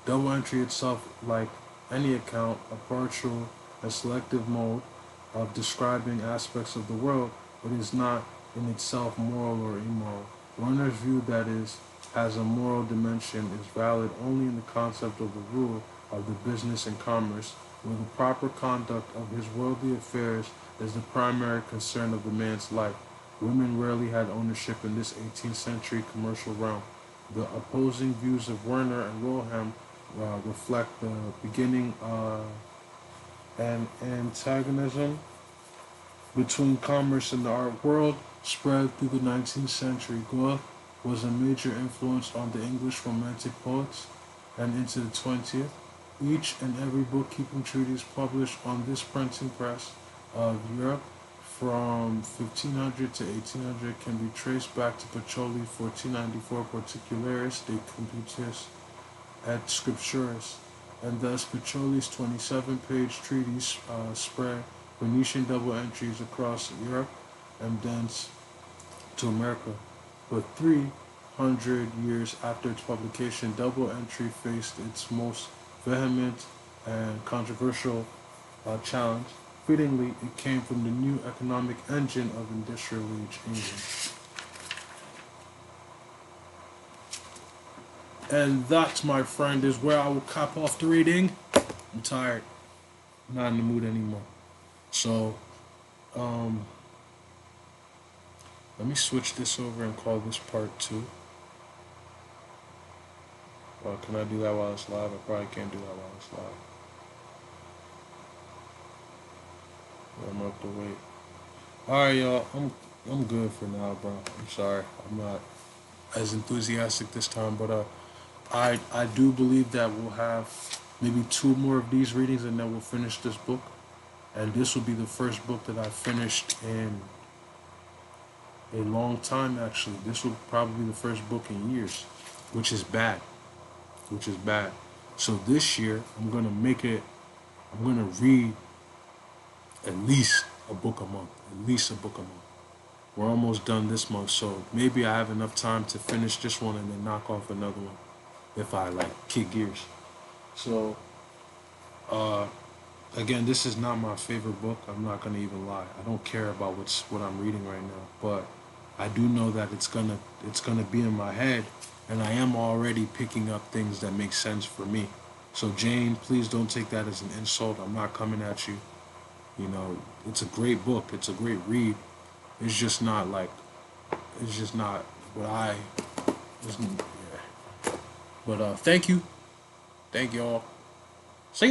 Double entry itself, like any account, a partial and selective mode of describing aspects of the world, it is not in itself moral or immoral. Werner's view that is has a moral dimension is valid only in the concept of the rule of the business and commerce, where the proper conduct of his worldly affairs is the primary concern of the man's life. Women rarely had ownership in this 18th century commercial realm. The opposing views of Werner and Wilhelm reflect the beginning and antagonism between commerce and the art world spread through the 19th century. Goethe was a major influence on the English Romantic poets and into the 20th. Each and every bookkeeping treatise published on this printing press of Europe from 1500 to 1800 can be traced back to Pacioli's 1494 Particularis de Computis et Scripturis, and thus Pacioli's 27-page treatise spread Venetian double entries across Europe and thence to America. But 300 years after its publication, double entry faced its most vehement and controversial challenge. Fittingly, it came from the new economic engine of industrial age England. And that, my friend, is where I will cap off the reading. I'm tired. I'm not in the mood anymore. So, let me switch this over and call this part 2. Can I do that while it's live? I probably can't do that while it's live. I'm up to wait. Alright, y'all. I'm good for now, bro. I'm sorry. I'm not as enthusiastic this time, but I do believe that we'll have maybe two more of these readings, and then we'll finish this book. And this will be the first book that I finished in a long time. Actually, this will probably be the first book in years, which is bad. Which is bad. So this year, I'm gonna make it. I'm gonna read at least a book a month. At least a book a month. We're almost done this month, so maybe I have enough time to finish this one and then knock off another one if I like kick gears. So, again, this is not my favorite book. I'm not gonna even lie. I don't care about what I'm reading right now, but I do know that it's gonna be in my head, and I am already picking up things that make sense for me. So Jane, please don't take that as an insult. I'm not coming at you. You know, it's a great book. It's a great read. It's just not like, it's just not what I. Yeah. But thank you, y'all.